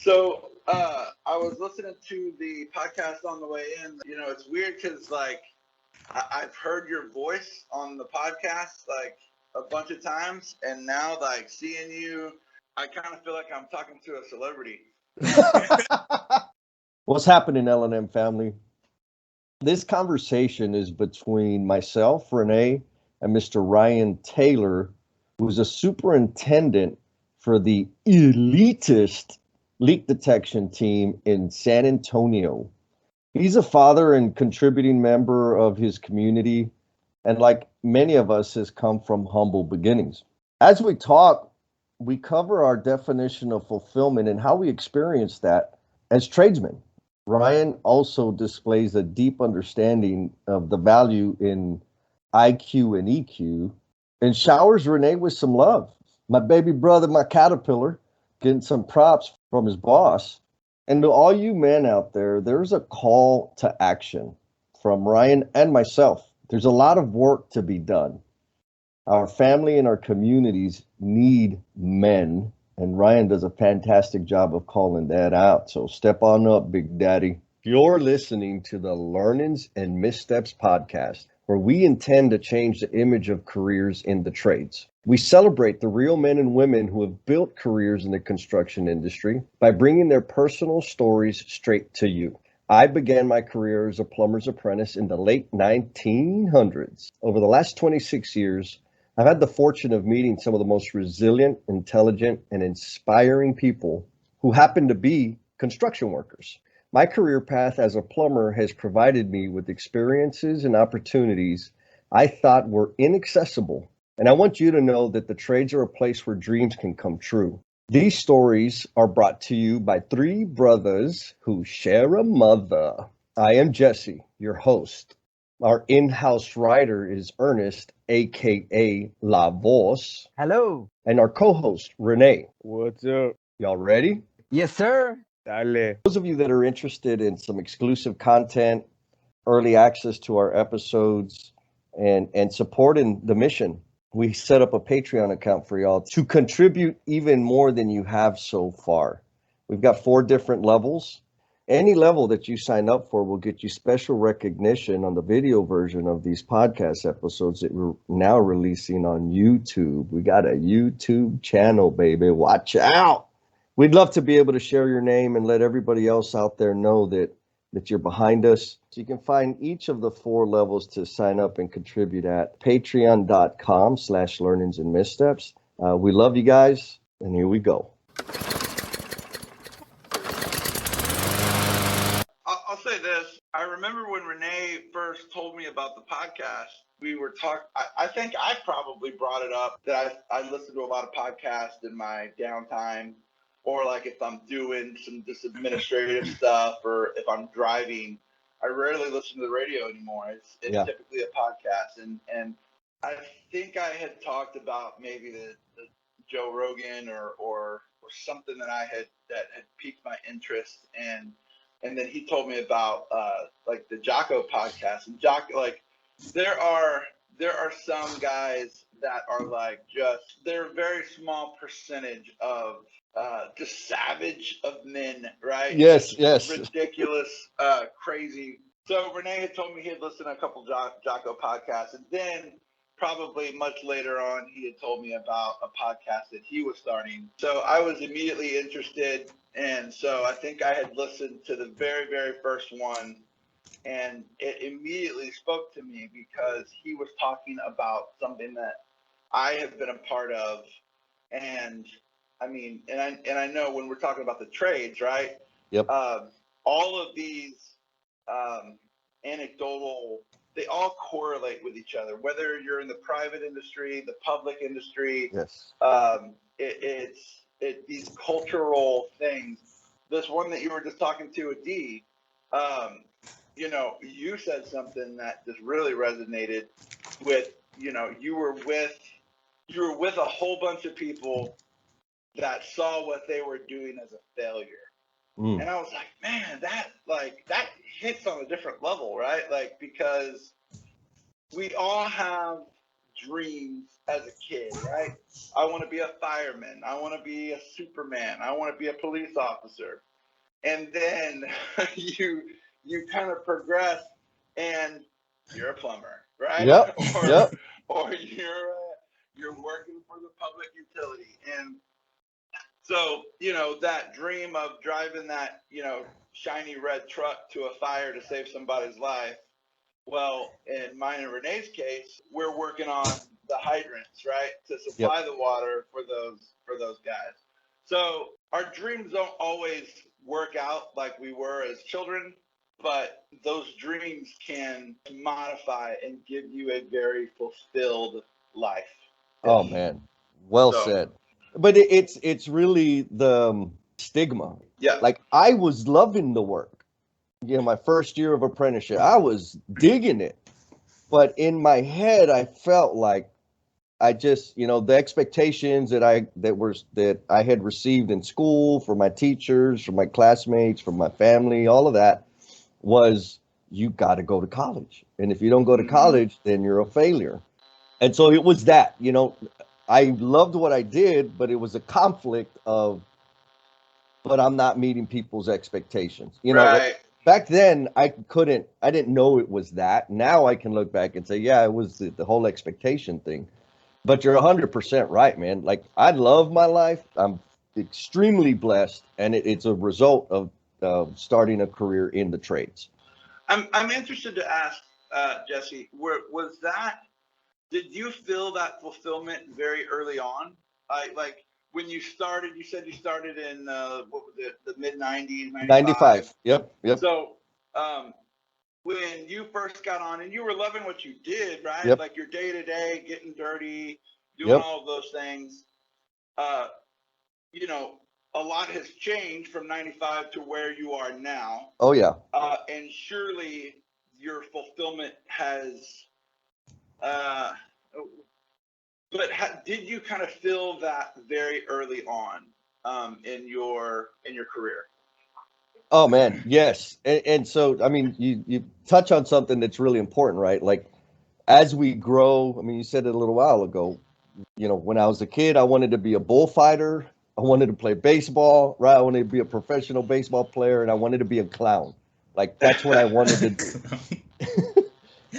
So I was listening to the podcast on the way in. It's weird because like I've heard your voice on the podcast like a bunch of times, and now like seeing you, I kind of feel like I'm talking to a celebrity. What's happening, L&M family? This conversation is between myself, Rene, and Mr. Ryan Taylor, who's a superintendent for the elitist leak detection team in San Antonio. He's a father and contributing member of his community, and like many of us, has come from humble beginnings. As we talk, we cover our definition of fulfillment and how we experience that as tradesmen. Ryan also displays a deep understanding of the value in IQ and EQ and showers Rene with some love. My baby brother, my caterpillar, getting some props from his boss. And to all you men out there, there's a call to action from Ryan and myself. There's a lot of work to be done. Our family and our communities need men, and Ryan does a fantastic job of calling that out. So step on up, Big Daddy. You're listening to the Learnings and Missteps podcast, where we intend to change the image of careers in the trades. We celebrate the real men and women who have built careers in the construction industry by bringing their personal stories straight to you. I began my career as a plumber's apprentice in the late 1900s. Over the last 26 years, I've had the fortune of meeting some of the most resilient, intelligent, and inspiring people who happen to be construction workers. My career path as a plumber has provided me with experiences and opportunities I thought were inaccessible. And I want you to know that the trades are a place where dreams can come true. These stories are brought to you by three brothers who share a mother. I am Jesse, your host. Our in-house writer is Ernest, aka La Voz. Hello. And our co-host, Rene. What's up? Y'all ready? Yes, sir. Dale. Those of you that are interested in some exclusive content, early access to our episodes, and supporting the mission, we set up a Patreon account for y'all to contribute even more than you have so far. We've got 4 different levels. Any level that you sign up for will get you special recognition on the video version of these podcast episodes that we're now releasing on YouTube. We got a YouTube channel, baby. Watch out. We'd love to be able to share your name and let everybody else out there know that you're behind us. So you can find each of the 4 levels to sign up and contribute at patreon.com/learnings and missteps. We love you guys, and here we go. I'll say this. I remember when Rene first told me about the podcast, we were talking. I think I probably brought it up that I listen to a lot of podcasts in my downtime, or like if I'm doing some just administrative stuff, or if I'm driving. I rarely listen to the radio anymore. It's typically a podcast, and I think I had talked about maybe the Joe Rogan or something that had piqued my interest, and then he told me about like the Jocko podcast. And Jocko, like there are some guys that are like they're a very small percentage of just savage of men, right? Yes. Ridiculous, crazy. So Rene had told me he had listened to a couple Jocko podcasts, and then probably much later on he had told me about a podcast that he was starting. So I was immediately interested, and so I think I had listened to the very, very first one, and it immediately spoke to me because he was talking about something that I have been a part of. And I mean, and I know when we're talking about the trades, right? Yep. All of these anecdotal, they all correlate with each other. Whether you're in the private industry, the public industry, Yes. It's these cultural things. This one that you were just talking to, D, you said something that just really resonated with. You were with a whole bunch of people that saw what they were doing as a failure. And I was like, man, that hits on a different level, right? Like, because we all have dreams as a kid, right? I want to be a fireman. I want to be a Superman. I want to be a police officer. And then you you kind of progress, and you're a plumber, right? Yep. or Yep. or you're working for the public utility, and so that dream of driving that shiny red truck to a fire to save somebody's life. Well, in mine and Renee's case, we're working on the hydrants, right, to Yep. supply the water for those guys. So our dreams don't always work out like we were as children, but those dreams can modify and give you a very fulfilled life. Oh man, well So said. But it's really the stigma. yeah, Like I was loving the work. My first year of apprenticeship, I was digging it. But in my head, I felt like I just, the expectations that I had received in school, from my teachers, from my classmates, from my family, all of that was, you got to go to college. And if you don't go to college, then you're a failure. And so it was that, I loved what I did, but it was a conflict of, but I'm not meeting people's expectations. right. Back then I didn't know it was that. Now I can look back and say, yeah, it was the whole expectation thing. But you're 100% right, man. Like, I love my life. I'm extremely blessed, and it's a result of starting a career in the trades. I'm interested to ask, Jesse, did you feel that fulfillment very early on? Like when you started, you said you started in what was it, the mid '90s, '95. 95. Yep. So when you first got on, and you were loving what you did, right? Yep. Like your day to day, getting dirty, doing Yep. all of those things. Uh, a lot has changed from '95 to where you are now. Oh yeah. And surely your fulfillment has. Uh, did you kind of feel that very early on in your career? Oh man, yes. And so, I mean, you touch on something that's really important, right? Like, as we grow, I mean, you said it a little while ago, when I was a kid, I wanted to be a bullfighter. I wanted to play baseball, right? I wanted to be a professional baseball player, and I wanted to be a clown. Like, that's what I wanted to do.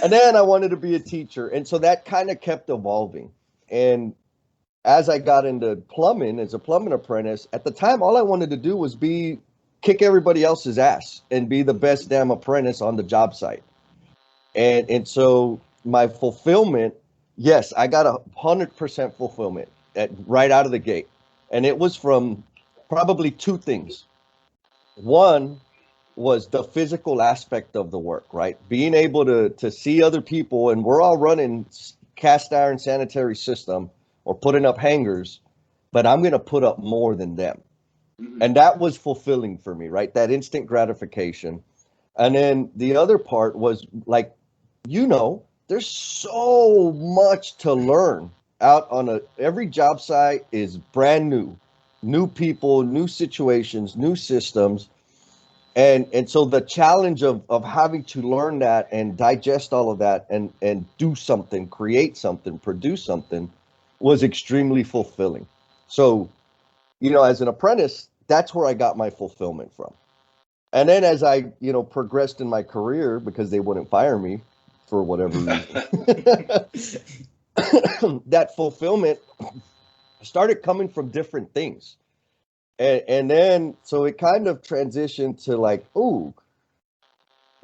And then I wanted to be a teacher. And so that kind of kept evolving. And as I got into plumbing as a plumbing apprentice, at the time, all I wanted to do was kick everybody else's ass and be the best damn apprentice on the job site. And so my fulfillment, yes, I got 100% fulfillment right out of the gate. And it was from probably two things. One was the physical aspect of the work, right? Being able to see other people, and we're all running cast iron sanitary system or putting up hangers, but I'm going to put up more than them. And that was fulfilling for me, right? That instant gratification. And then the other part was like, there's so much to learn out on every job site is brand new people, new situations, new systems. And so the challenge of having to learn that and digest all of that and do something, create something, produce something was extremely fulfilling. So, as an apprentice, that's where I got my fulfillment from. And then as I, progressed in my career, because they wouldn't fire me for whatever reason, that fulfillment started coming from different things. And then, so it kind of transitioned to like,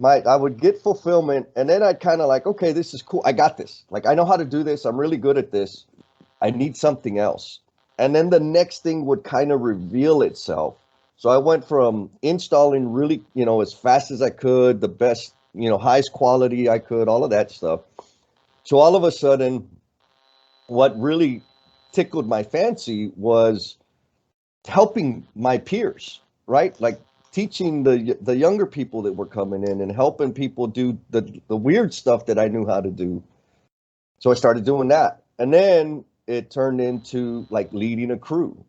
I would get fulfillment, and then I'd kind of like, okay, this is cool. I got this. Like, I know how to do this. I'm really good at this. I need something else. And then the next thing would kind of reveal itself. So I went from installing really, as fast as I could, the best, highest quality I could, all of that stuff. So all of a sudden, what really tickled my fancy was helping my peers, right? Like teaching the younger people that were coming in and helping people do the weird stuff that I knew how to do. So I started doing that. And then it turned into like leading a crew.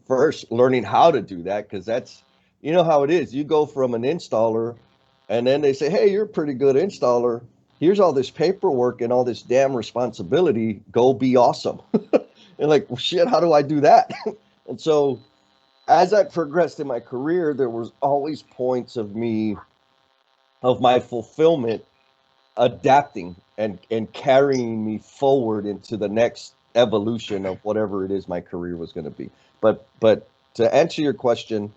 First, learning how to do that, because that's, how it is. You go from an installer, and then they say, hey, you're a pretty good installer. here's all this paperwork and all this damn responsibility. Go be awesome. And like, well, shit, how do I do that? And so as I progressed in my career, there was always points of my fulfillment adapting and carrying me forward into the next evolution of whatever it is my career was going to be. But to answer your question,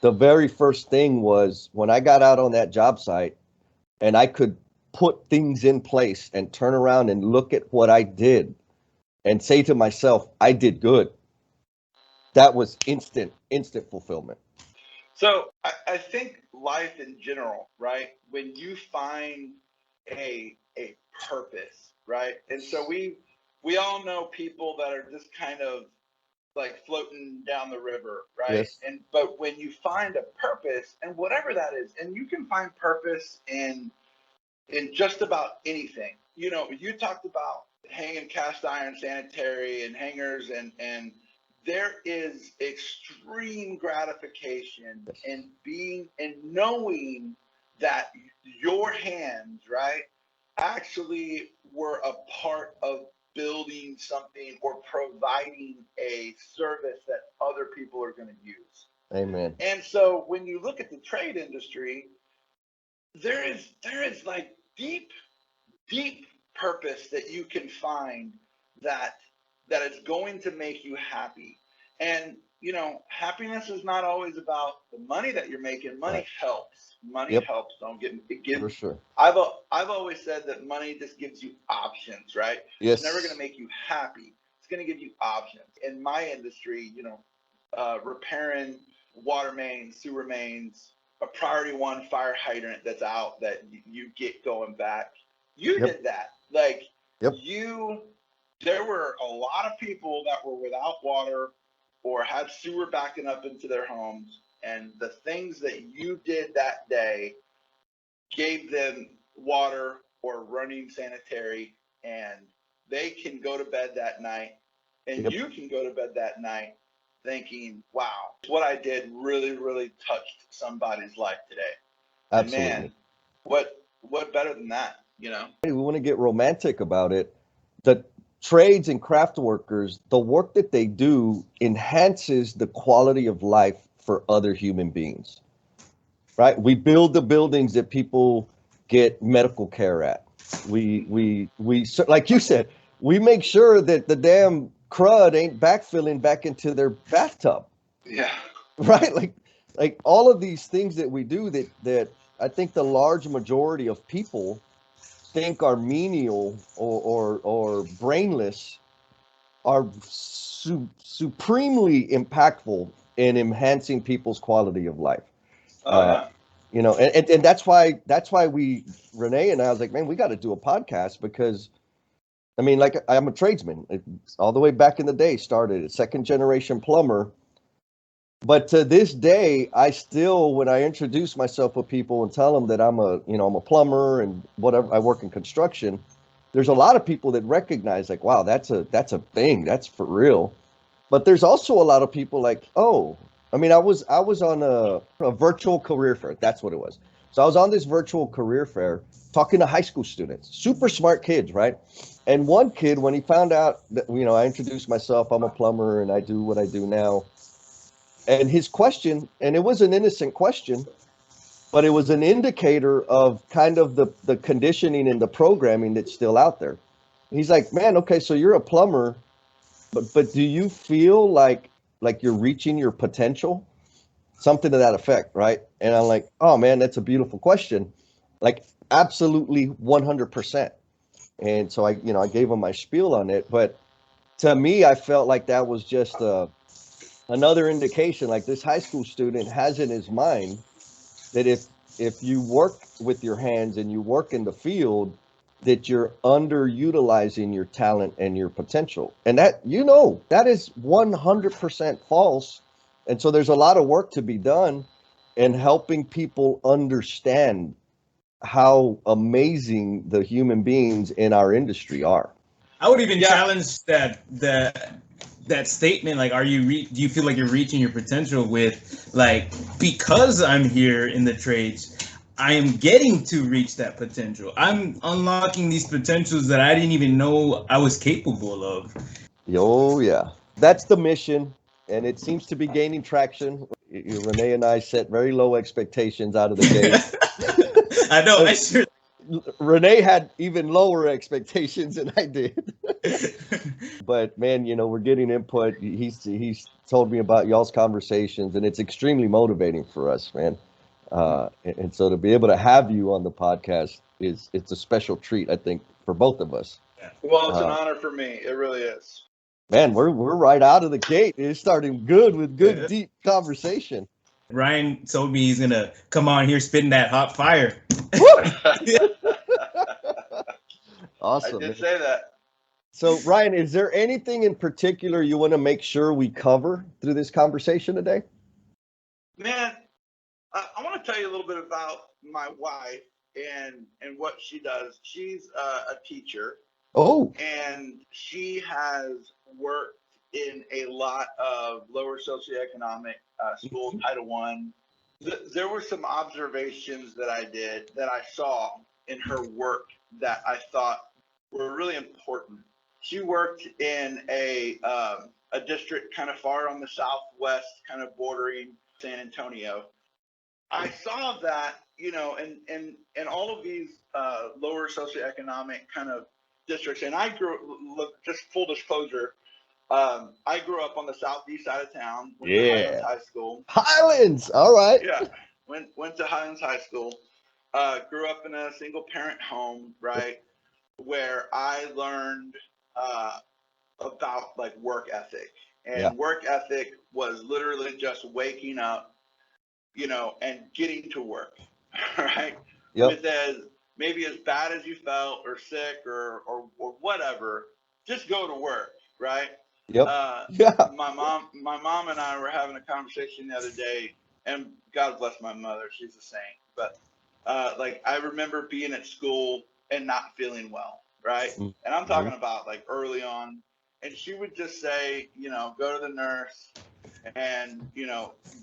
the very first thing was when I got out on that job site and I could put things in place and turn around and look at what I did and say to myself, I did good. That was instant fulfillment. So I think life in general, right? When you find a purpose, right? And so we all know people that are just kind of like floating down the river, right? Yes. But when you find a purpose, and whatever that is, and you can find purpose in just about anything. You know, you talked about hanging cast iron sanitary and hangers, and there is extreme gratification in being and knowing that your hands, right, actually were a part of building something or providing a service that other people are going to use. Amen. And so when you look at the trade industry, there is like deep purpose that you can find that is going to make you happy. And you know, happiness is not always about the money that you're making. Money helps. Money helps. Don't get it gives. For sure. I've always said that money just gives you options, right? Yes. It's never going to make you happy. It's going to give you options. In my industry, you know, repairing water mains, sewer mains, a priority one fire hydrant that's out that you get going back. You did that. Like there were a lot of people that were without water or had sewer backing up into their homes, and the things that you did that day gave them water or running sanitary, and they can go to bed that night, and you can go to bed that night thinking, wow, what I did really, really touched somebody's life today. Absolutely. And man, what better than that, you know? We want to get romantic about it. The trades and craft workers, the work that they do enhances the quality of life for other human beings, right? We build the buildings that people get medical care at. We like you said, we make sure that the damn crud ain't backfilling back into their bathtub. Yeah. Right? Like all of these things that we do that I think the large majority of people think are menial or brainless are supremely impactful in enhancing people's quality of life. You know, and that's why we, Rene and I was like, man, we got to do a podcast because, I mean, like I'm a tradesman. It's all the way back in the day, started a second generation plumber. But to this day, I still, when I introduce myself with people and tell them that I'm a plumber and whatever, I work in construction, there's a lot of people that recognize like, wow, that's a thing, that's for real. But there's also a lot of people like, oh, I mean, I was on a virtual career fair. That's what it was. So I was on this virtual career fair talking to high school students, super smart kids, right? And one kid, when he found out that, you know, I introduced myself, I'm a plumber and I do what I do now. And his question, and it was an innocent question, but it was an indicator of kind of the conditioning and the programming that's still out there. He's like, man, okay, so you're a plumber, but do you feel like you're reaching your potential? Something to that effect, right? And I'm like, oh man, that's a beautiful question. Like absolutely 100%. And so I gave him my spiel on it. But to me, I felt like that was just another indication, like this high school student has in his mind that if you work with your hands and you work in the field, that you're underutilizing your talent and your potential. And that, you know, that is 100% false. And so there's a lot of work to be done in helping people understand how amazing the human beings in our industry are. I would even challenge that statement. Like, do you feel like you're reaching your potential with, like, because I'm here in the trades, I am getting to reach that potential. I'm unlocking these potentials that I didn't even know I was capable of. Oh, yeah. That's the mission, and it seems to be gaining traction. Rene and I set very low expectations out of the gate. I know. I sure. Rene had even lower expectations than I did. But man, we're getting input. He's told me about y'all's conversations, and it's extremely motivating for us, man. And so to be able to have you on the podcast it's a special treat, I think, for both of us. Well, it's an honor for me. It really is. Man, we're right out of the gate. It's starting good with good, deep conversation. Ryan told me he's gonna come on here spitting that hot fire. Awesome. I did say that. So, Ryan, is there anything in particular you want to make sure we cover through this conversation today? Man, I want to tell you a little bit about my wife and what she does. She's a teacher. Oh. And she has worked in a lot of lower socioeconomic schools, Title I. There were some observations that I saw in her work that I thought were really important. She worked in a district kind of far on the southwest, kind of bordering San Antonio. I saw that, and all of these lower socioeconomic kind of districts, and just full disclosure, I grew up on the southeast side of town, went to Highlands High School. Highlands, all right. Yeah, went to Highlands High School. Grew up in a single parent home, right, where I learned about like work ethic. And work ethic was literally just waking up, and getting to work, right? With maybe as bad as you felt or sick or whatever, just go to work, right? My mom and I were having a conversation the other day, and God bless my mother, she's a saint. But like I remember being at school and not feeling well, right? And I'm talking about like early on, and she would just say, go to the nurse and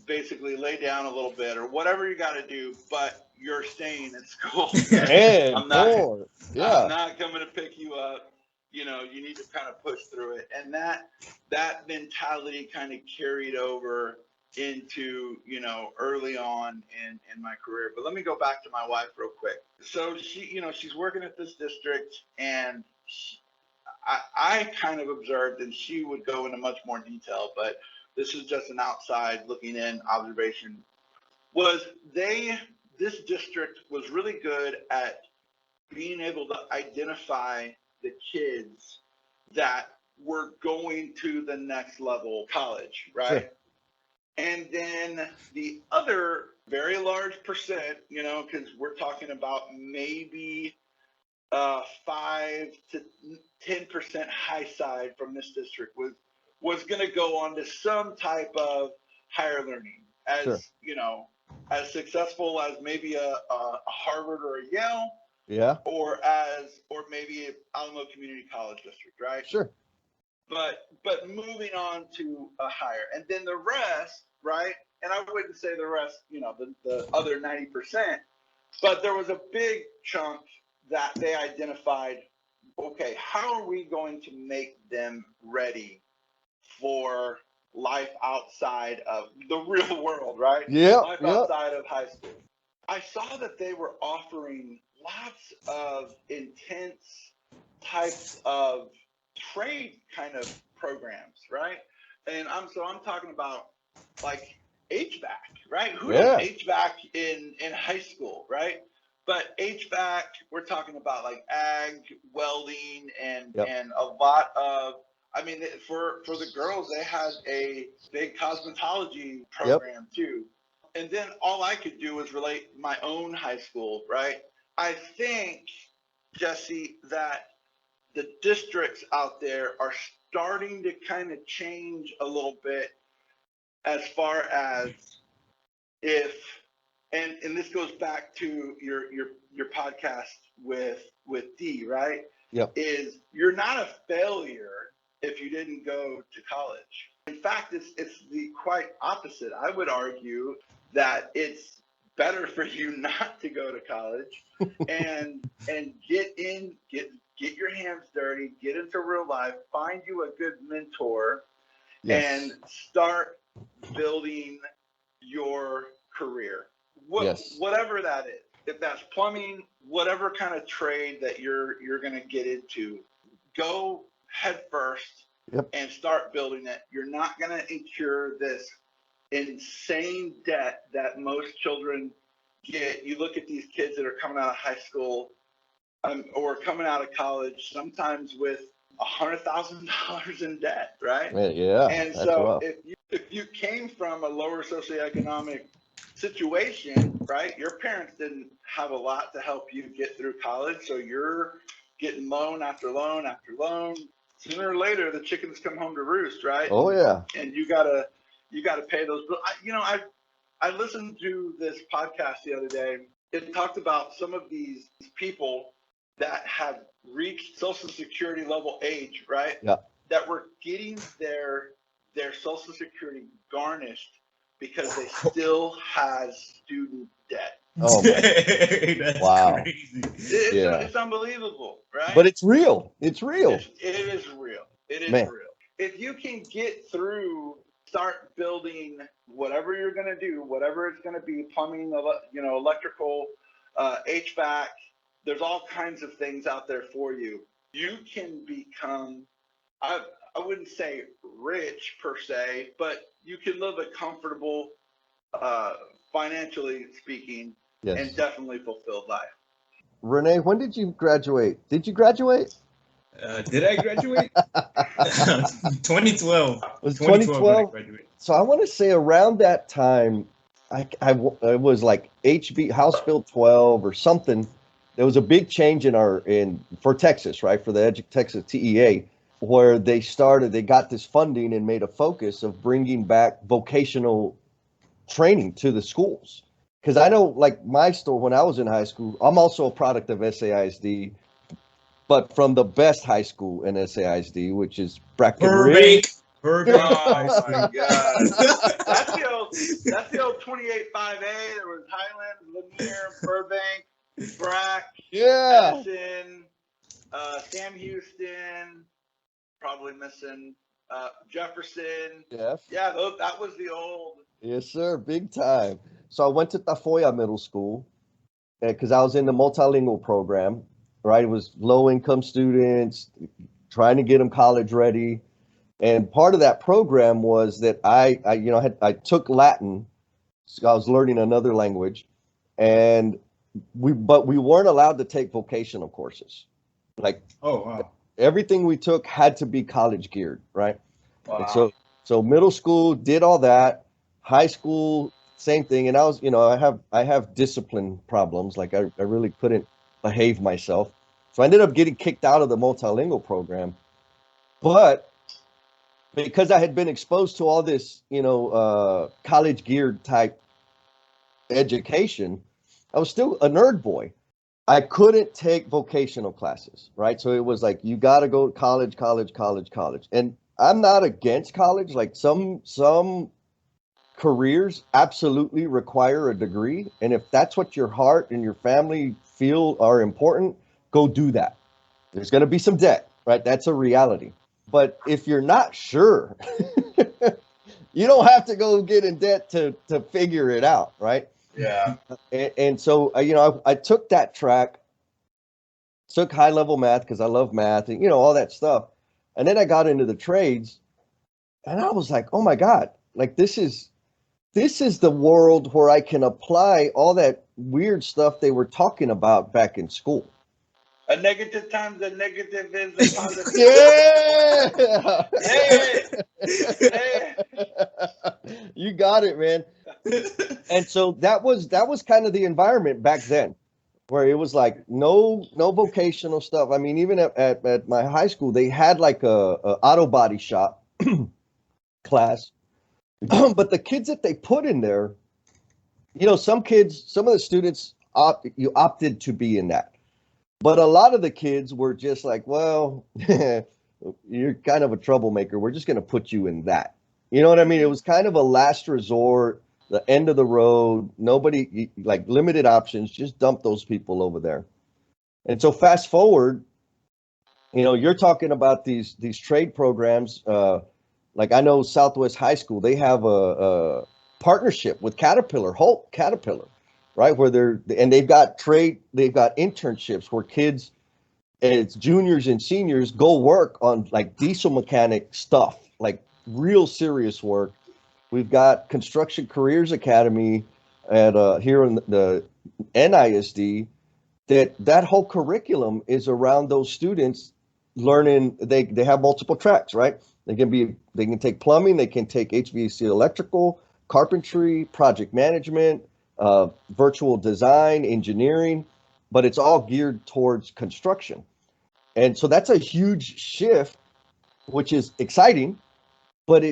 basically lay down a little bit or whatever you got to do, but you're staying in school. I'm not coming to pick you up. You need to kind of push through it, and that mentality kind of carried over into early on in my career. But let me go back to my wife real quick. So she's working at this district, and I kind of observed, and she would go into much more detail, but this is just an outside looking in observation, this district was really good at being able to identify the kids that were going to the next level college, right? Sure. And then the other very large percent, because we're talking about maybe 5 to 10% high side from this district was going to go on to some type of higher learning as as successful as maybe a Harvard or a Yale, or maybe Alamo Community College District, right? Sure. But moving on to a higher, and then the rest, right? And I wouldn't say the rest, the other 90%, but there was a big chunk that they identified. Okay, how are we going to make them ready for life outside of the real world, right? Life outside of high school. I saw that they were offering lots of intense types of trade kind of programs, right? And I'm talking about like HVAC, right? Who does HVAC in high school, right? But HVAC, we're talking about like ag, welding, and a lot of, for the girls, they had a big cosmetology program too. And then all I could do was relate my own high school, right? I think, Jesse, that the districts out there are starting to kind of change a little bit as far as and this goes back to your podcast with D, right? Is you're not a failure if you didn't go to college. In fact, it's the quite opposite. I would argue that it's better for you not to go to college and get your hands dirty, get into real life, find you a good mentor, and start building your career. Whatever that is. If that's plumbing, whatever kind of trade that you're going to get into, go head first and start building it. You're not going to incur this insane debt that most children get. You look at these kids that are coming out of high school or coming out of college, sometimes with $100,000 in debt, right? Yeah. And so if you came from a lower socioeconomic situation, right? Your parents didn't have a lot to help you get through college, so you're getting loan after loan after loan. Sooner or later, the chickens come home to roost, right? Oh yeah. And you gotta pay those bills. I listened to this podcast the other day. It talked about some of these people that have reached Social Security level age, right? Yeah. That were getting their Social Security garnished because they still had student debt. Oh my. That's crazy. It's unbelievable, right? But it's real. It's real. It is real. It is real. If you can get through, start building whatever you're going to do, whatever it's going to be, plumbing, electrical, HVAC, there's all kinds of things out there for you. You can become, I wouldn't say rich per se, but you can live a comfortable, financially speaking, and definitely fulfilled life. Rene, when did you graduate? Did you graduate? Did I graduate? 2012. Was 2012? So I want to say around that time, I was like HB House Bill 12 or something. There was a big change for Texas, right? For the Texas TEA, where they got this funding and made a focus of bringing back vocational training to the schools. Because I know, like my story, when I was in high school, I'm also a product of SAISD, but from the best high school in SAISD, which is Burbank. Oh my God. That's the old 28-5A. There was Highland, Lanier, Burbank, Brack, Edison, Sam Houston, probably missing Jefferson. Yes. Yeah, that was the old. Yes, sir. Big time. So I went to Tafoya Middle School because I was in the multilingual program, right? It was low-income students, trying to get them college ready. And part of that program was that I took Latin. So I was learning another language, and we weren't allowed to take vocational courses. Like, everything we took had to be college geared, right? Wow. And so middle school did all that. High school, same thing. And I was, I have discipline problems. Like I really couldn't behave myself. So I ended up getting kicked out of the multilingual program. But because I had been exposed to all this, college geared type education, I was still a nerd boy. I couldn't take vocational classes, right? So it was like, you got to go to college. And I'm not against college. Like some careers absolutely require a degree. And if that's what your heart and your family feel are important, go do that. There's going to be some debt, right? That's a reality. But if you're not sure, you don't have to go get in debt to figure it out, right? Yeah. And so, I took that track, took high level math because I love math and, all that stuff. And then I got into the trades and I was like, oh my God, like this is the world where I can apply all that weird stuff they were talking about back in school. A negative times a negative is a positive. Yeah. You got it, man. And so that was kind of the environment back then, where it was like no vocational stuff. I mean, even at my high school, they had like a auto body shop class, but the kids that they put in there, some of the students opted to be in that. But a lot of the kids were just like, well, you're kind of a troublemaker. We're just going to put you in that. You know what I mean? It was kind of a last resort. the end of the road, nobody, like limited options, just dump those people over there. And so fast forward, you're talking about these trade programs. Like I know Southwest High School, they have a partnership with Caterpillar, right? They've got internships where kids, it's juniors and seniors, go work on like diesel mechanic stuff, like real serious work. We've got Construction Careers Academy at here in the NISD. That whole curriculum is around those students learning. They have multiple tracks, right? They can take plumbing, they can take HVAC, electrical, carpentry, project management, virtual design, engineering, but it's all geared towards construction. And so that's a huge shift, which is exciting, but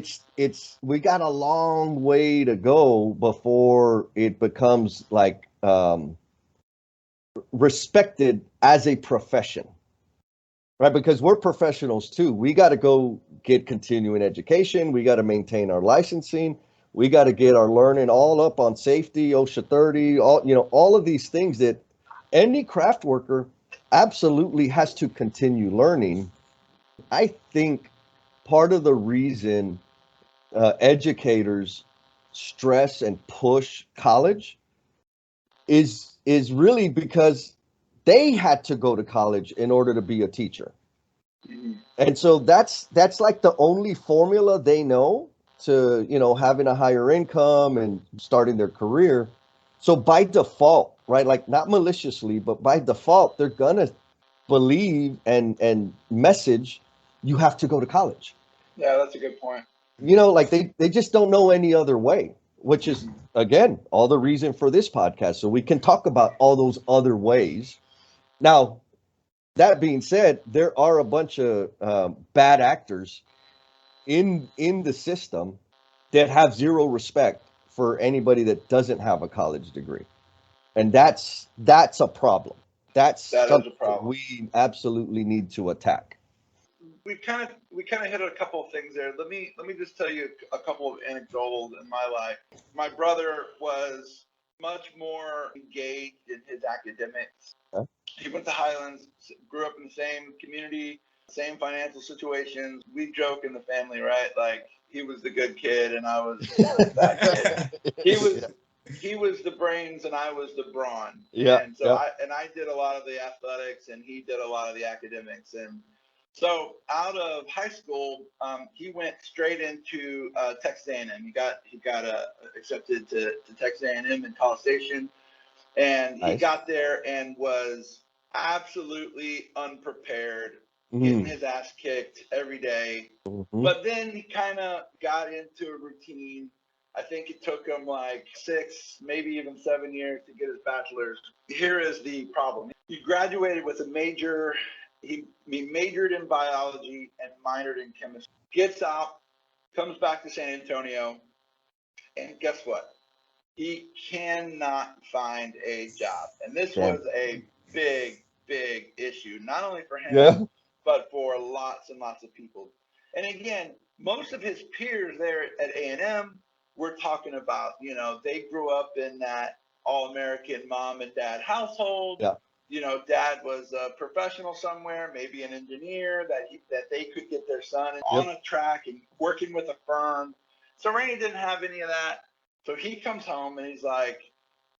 we got a long way to go before it becomes like respected as a profession, right? Because we're professionals too. We got to go get continuing education. We got to maintain our licensing. We got to get our learning all up on safety, OSHA 30, all of these things that any craft worker absolutely has to continue learning. I think part of the reason educators stress and push college is really because they had to go to college in order to be a teacher. Mm-hmm. And so that's like the only formula they know to, having a higher income and starting their career. So by default, right, like not maliciously, but by default, they're gonna believe and message you have to go to college. Yeah, that's a good point. Like they just don't know any other way, which is, again, all the reason for this podcast. So we can talk about all those other ways. Now, that being said, there are a bunch of bad actors in the system that have zero respect for anybody that doesn't have a college degree. And that's a problem. That's That is something a problem. that we absolutely need to attack. We kind of hit a couple of things there. Let me just tell you a couple of anecdotals in my life. My brother was much more engaged in his academics. Huh? He went to Highlands, grew up in the same community, same financial situations. We joke in the family, right? Like he was the good kid and I was the bad kid. He was the brains and I was the brawn. Yeah. And so I did a lot of the athletics and he did a lot of the academics. And so out of high school, he went straight into Texas A&M. He got accepted to Texas A&M in College Station, and he got there and was absolutely unprepared, getting his ass kicked every day. Mm-hmm. But then he kind of got into a routine. I think it took him like 6, maybe even 7 years to get his bachelor's. Here is the problem. He graduated with a major. He majored in biology and minored in chemistry. Gets out, comes back to San Antonio, and guess what? He cannot find a job. And this was a big, big issue, not only for him, but for lots and lots of people. And again, most of his peers there at A&M were talking about, they grew up in that all-American mom and dad household. Yeah. Dad was a professional somewhere, maybe an engineer, that they could get their son on a track and working with a firm. So Rene didn't have any of that. So he comes home and he's like,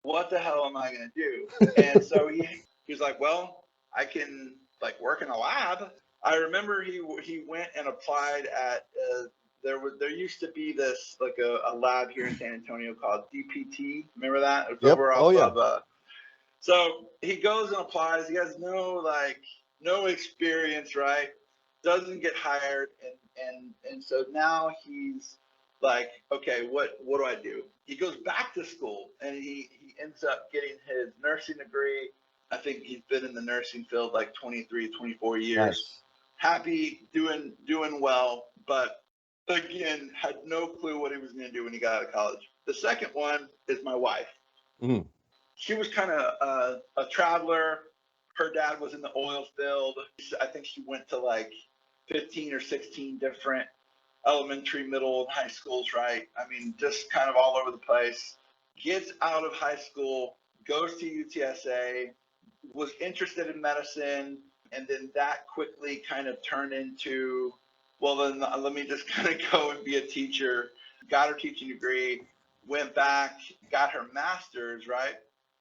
what the hell am I going to do? And so he's like, well, I can like work in a lab. I remember he went and applied at there used to be this like a lab here in San Antonio called DPT. Remember that? It was over off of so he goes and applies. He has no experience, right? Doesn't get hired, and so now he's like, okay, what do I do? He goes back to school and he ends up getting his nursing degree. I think he's been in the nursing field like 23, 24 years. Nice. Happy, doing well, but again, had no clue what he was going to do when he got out of college. The second one is my wife. Mm. She was kind of a traveler. Her dad was in the oil field. I think she went to like 15 or 16 different elementary, middle, and high schools, right? I mean, just kind of all over the place. Gets out of high school, goes to UTSA, was interested in medicine, and then that quickly kind of turned into, well, then let me just kind of go and be a teacher. Got her teaching degree, went back, got her master's, right?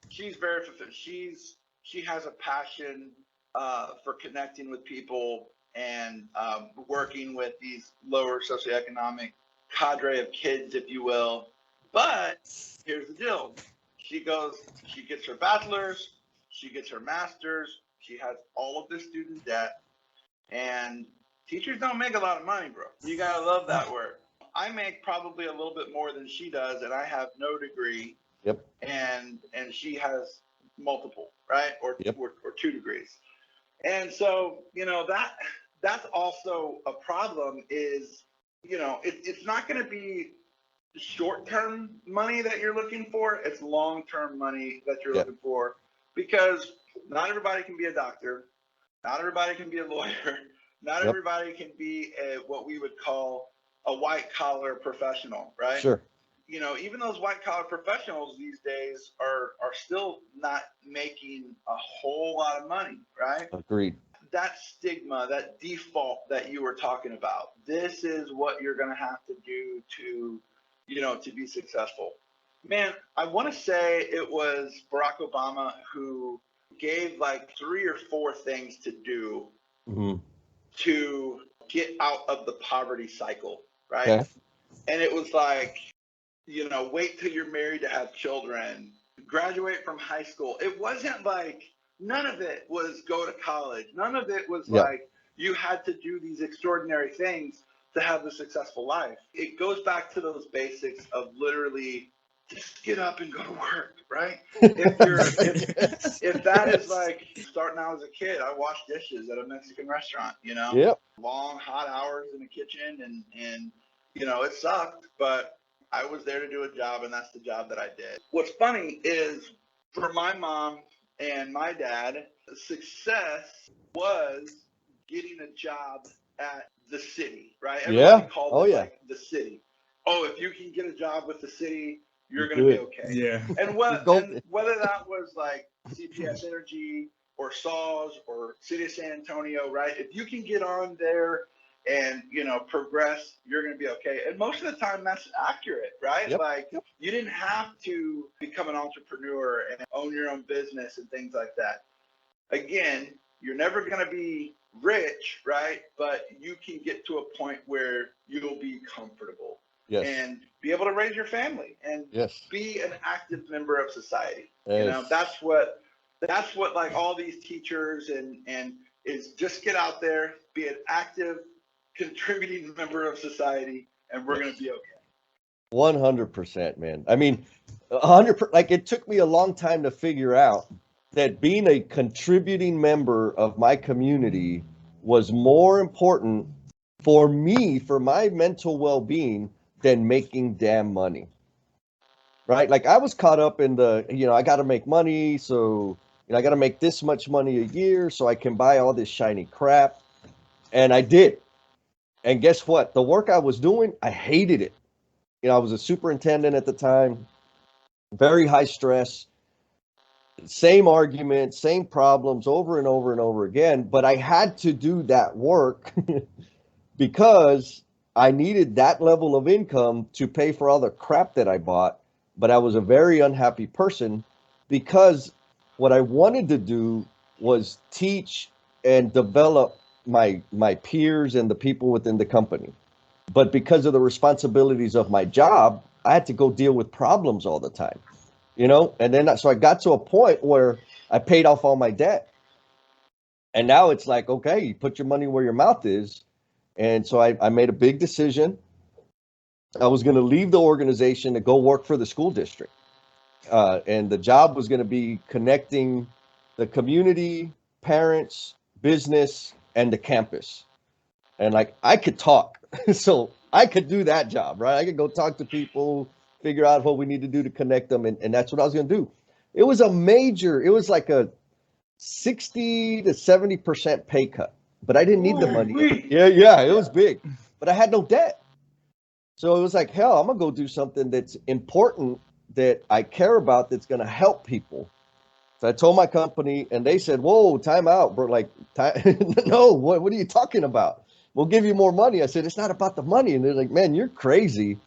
She's very fulfilled. She has a passion for connecting with people and working with these lower socioeconomic cadre of kids, if you will. But here's the deal. She gets her bachelor's, she gets her master's, she has all of this student debt, and teachers don't make a lot of money, bro. You gotta love that work. I make probably a little bit more than she does, and I have no degree. Yep. And she has multiple, right? Or 2 degrees. And so, that's also a problem is, it's not going to be short-term money that you're looking for. It's long-term money that you're looking for, because not everybody can be a doctor. Not everybody can be a lawyer. Not everybody can be what we would call a white-collar professional, right? Sure. Even those white-collar professionals these days are still not making a whole lot of money, right? Agreed. That stigma, that default that you were talking about, this is what you're going to have to do to be successful. Man, I want to say it was Barack Obama who gave like 3 or 4 things to do to get out of the poverty cycle, right? Okay. And it was like, wait till you're married to have children, graduate from high school. It wasn't like, none of it was go to college. None of it was like you had to do these extraordinary things to have a successful life. It goes back to those basics of literally just get up and go to work, right? If that is like starting out as a kid, I washed dishes at a Mexican restaurant, long hot hours in the kitchen, and it sucked, but I was there to do a job, and that's the job that I did. What's funny is for my mom and my dad, success was getting a job at the city, right? Everybody called it like the city. Oh, if you can get a job with the city, you're going to be okay. Yeah. And whether that was like CPS Energy or SAWS or City of San Antonio, right? If you can get on there and progress, you're going to be okay. And most of the time that's accurate, right? You didn't have to become an entrepreneur and own your own business and things like that. Again, you're never going to be rich, right? But you can get to a point where you'll be comfortable and be able to raise your family and be an active member of society. That's what like all these teachers and is just get out there, be an active contributing member of society, and we're going to be okay. 100%, man. I mean, 100%. Like, it took me a long time to figure out that being a contributing member of my community was more important for me, for my mental well-being, than making damn money. Right? Like, I was caught up in the, I got to make money, so I got to make this much money a year so I can buy all this shiny crap. And I did. And guess what? The work I was doing, I hated it. I was a superintendent at the time, very high stress, same arguments, same problems over and over and over again. But I had to do that work because I needed that level of income to pay for all the crap that I bought. But I was a very unhappy person because what I wanted to do was teach and develop my peers and the people within the company. But because of the responsibilities of my job, I had to go deal with problems all the time, and then so I got to a point where I paid off all my debt. And now it's like, okay, you put your money where your mouth is. And so I made a big decision. I was going to leave the organization to go work for the school district. And the job was going to be connecting the community, parents, business, and the campus. And like, I could talk, so I could do that job, right? I could go talk to people, figure out what we need to do to connect them. And that's what I was going to do. It was like a 60 to 70% pay cut, but I didn't need the money. Yeah, it was big, but I had no debt. So it was like, hell, I'm gonna go do something that's important, that I care about, that's gonna help people. So I told my company, and they said, "Whoa, time out, bro! Like, no, what are you talking about? We'll give you more money." I said, "It's not about the money." And they're like, "Man, you're crazy."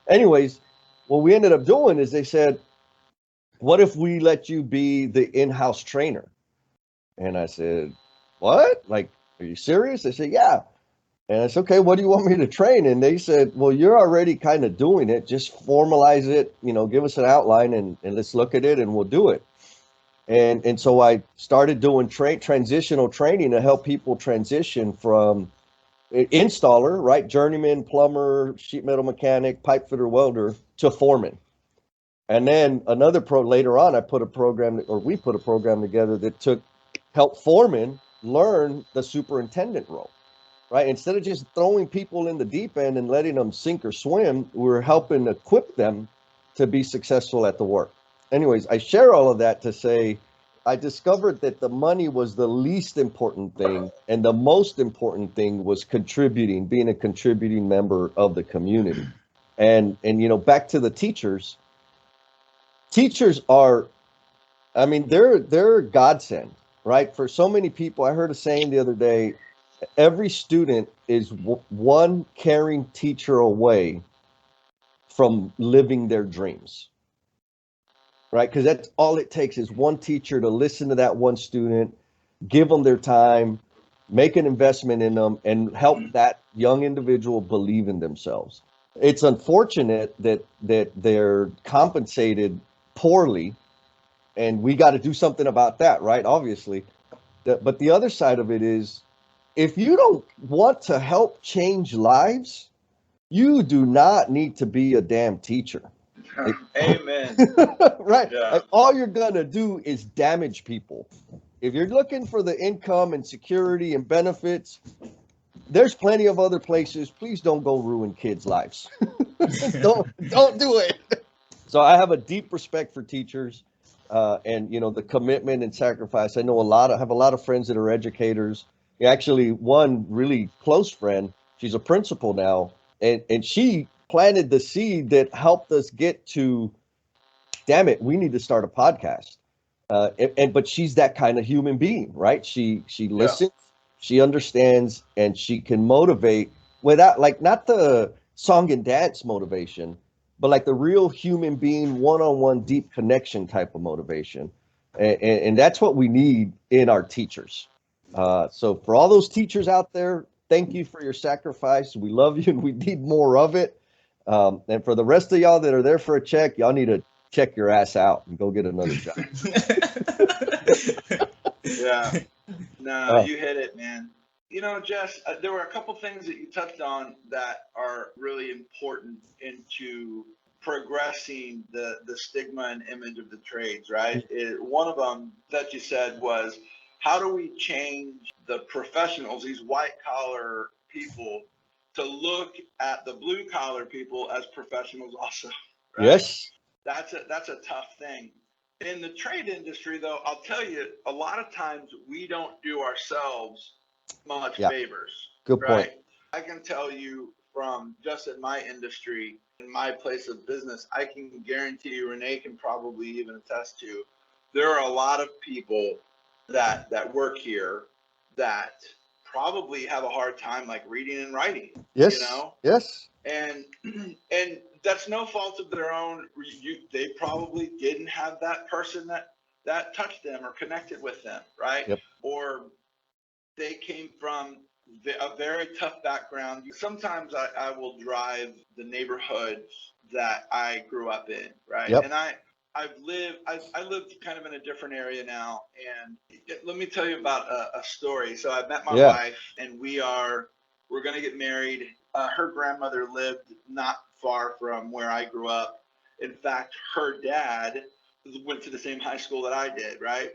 Anyways, what we ended up doing is they said, "What if we let you be the in-house trainer?" And I said, "What? Like, are you serious?" They said, "Yeah." And I said, "Okay, what do you want me to train?" And they said, "Well, you're already kind of doing it. Just formalize it, give us an outline, and let's look at it, and we'll do it." And so I started doing transitional training to help people transition from installer, right, journeyman, plumber, sheet metal mechanic, pipe fitter, welder, to foreman. And then later on, we put a program together that help foremen learn the superintendent role, right? Instead of just throwing people in the deep end and letting them sink or swim, we're helping equip them to be successful at the work. Anyways, I share all of that to say I discovered that the money was the least important thing, and the most important thing was being a contributing member of the community. And back to the teachers. Teachers are, I mean, they're godsend, right? For so many people, I heard a saying the other day, every student is one caring teacher away from living their dreams, right? Because that's all it takes, is one teacher to listen to that one student, give them their time, make an investment in them, and help that young individual believe in themselves. It's unfortunate that they're compensated poorly, and we got to do something about that, right? Obviously. But the other side of it is, if you don't want to help change lives, you do not need to be a damn teacher. Amen. Right? Yeah. Like, all you're going to do is damage people. If you're looking for the income and security and benefits, there's plenty of other places. Please don't go ruin kids' lives. Don't do it. So I have a deep respect for teachers, and the commitment and sacrifice. I know have a lot of friends that are educators. Actually, one really close friend, she's a principal now, and she planted the seed that helped us get to, damn it, we need to start a podcast. But she's that kind of human being, right? She listens, she understands, and she can motivate without, like, not the song and dance motivation, but like the real human being, one-on-one, deep connection type of motivation. And that's what we need in our teachers. So for all those teachers out there, thank you for your sacrifice. We love you, and we need more of it. And for the rest of y'all that are there for a check, y'all need to check your ass out and go get another job. Yeah. No, you hit it, man. Jess, there were a couple things that you touched on that are really important into progressing the stigma and image of the trades, right? One of them that you said was, how do we change the professionals, these white collar people, to look at the blue collar people as professionals also, right? Yes. That's a tough thing. In the trade industry, though, I'll tell you, a lot of times we don't do ourselves much favors. Good point. Right? I can tell you from just in my industry, in my place of business, I can guarantee you, Rene can probably even attest to, there are a lot of people that work here that probably have a hard time, like, reading and writing. Yes. Yes. And that's no fault of their own. They probably didn't have that person that touched them or connected with them, right? Yep. Or they came from a very tough background. Sometimes I will drive the neighborhoods that I grew up in, right? Yep. And I lived kind of in a different area now. And let me tell you about a story. So I met my wife, and we're going to get married. Her grandmother lived not far from where I grew up. In fact, her dad went to the same high school that I did, right?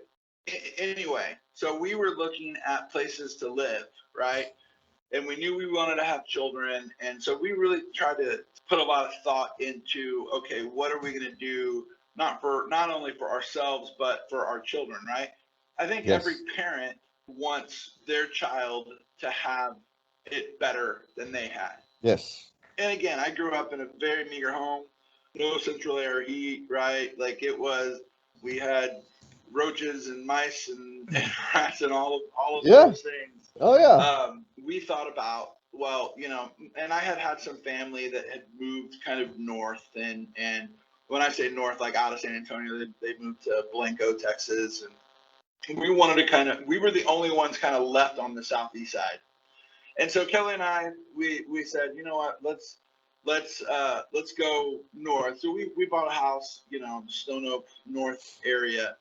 Anyway, so we were looking at places to live, right? And we knew we wanted to have children. And so we really tried to put a lot of thought into, okay, what are we going to do, not only for ourselves, but for our children, right? I think every parent wants their child to have it better than they had. Yes. And again, I grew up in a very meager home, no central air heat, right? Like it was, we had roaches and mice and rats and all of Yeah. those things. Oh yeah. We thought about, well, and I had some family that had moved kind of north, and when I say north, like out of San Antonio, they moved to Blanco, Texas, and we wanted to we were the only ones kind of left on the southeast side. And so Kelly and I, we said, you know what, let's go north. So we bought a house, Stone Oak North area,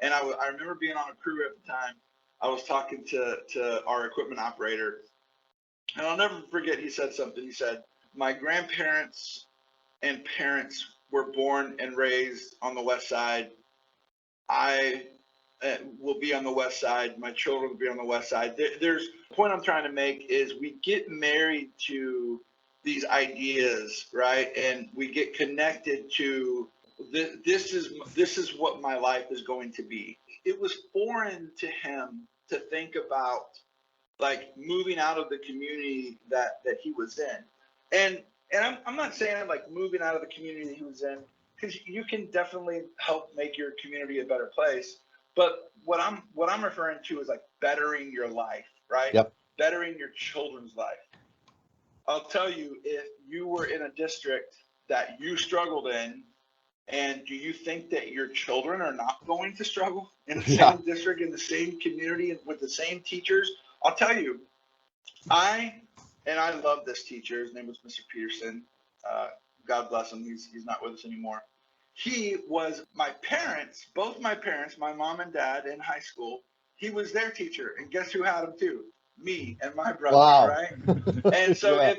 and I remember being on a crew at the time. I was talking to our equipment operator, and I'll never forget. He said something. He said, "My grandparents and parents were born and raised on the west side. I will be on the west side. My children will be on the west side." There's the point I'm trying to make is we get married to these ideas, right? And we get connected to this is what my life is going to be. It was foreign to him to think about like moving out of the community that he was in. And I'm not saying like moving out of the community that he was in, because you can definitely help make your community a better place. But what I'm referring to is like bettering your life, right? Yep. Bettering your children's life. I'll tell you, if you were in a district that you struggled in, and do you think that your children are not going to struggle in the Yeah. same district, in the same community, and with the same teachers? I'll tell you, I love this teacher. His name was Mr. Peterson. God bless him. He's not with us anymore. He was both my parents, my mom and dad in high school. He was their teacher, and guess who had him too? Me and my brother, Wow. right? And so Yeah.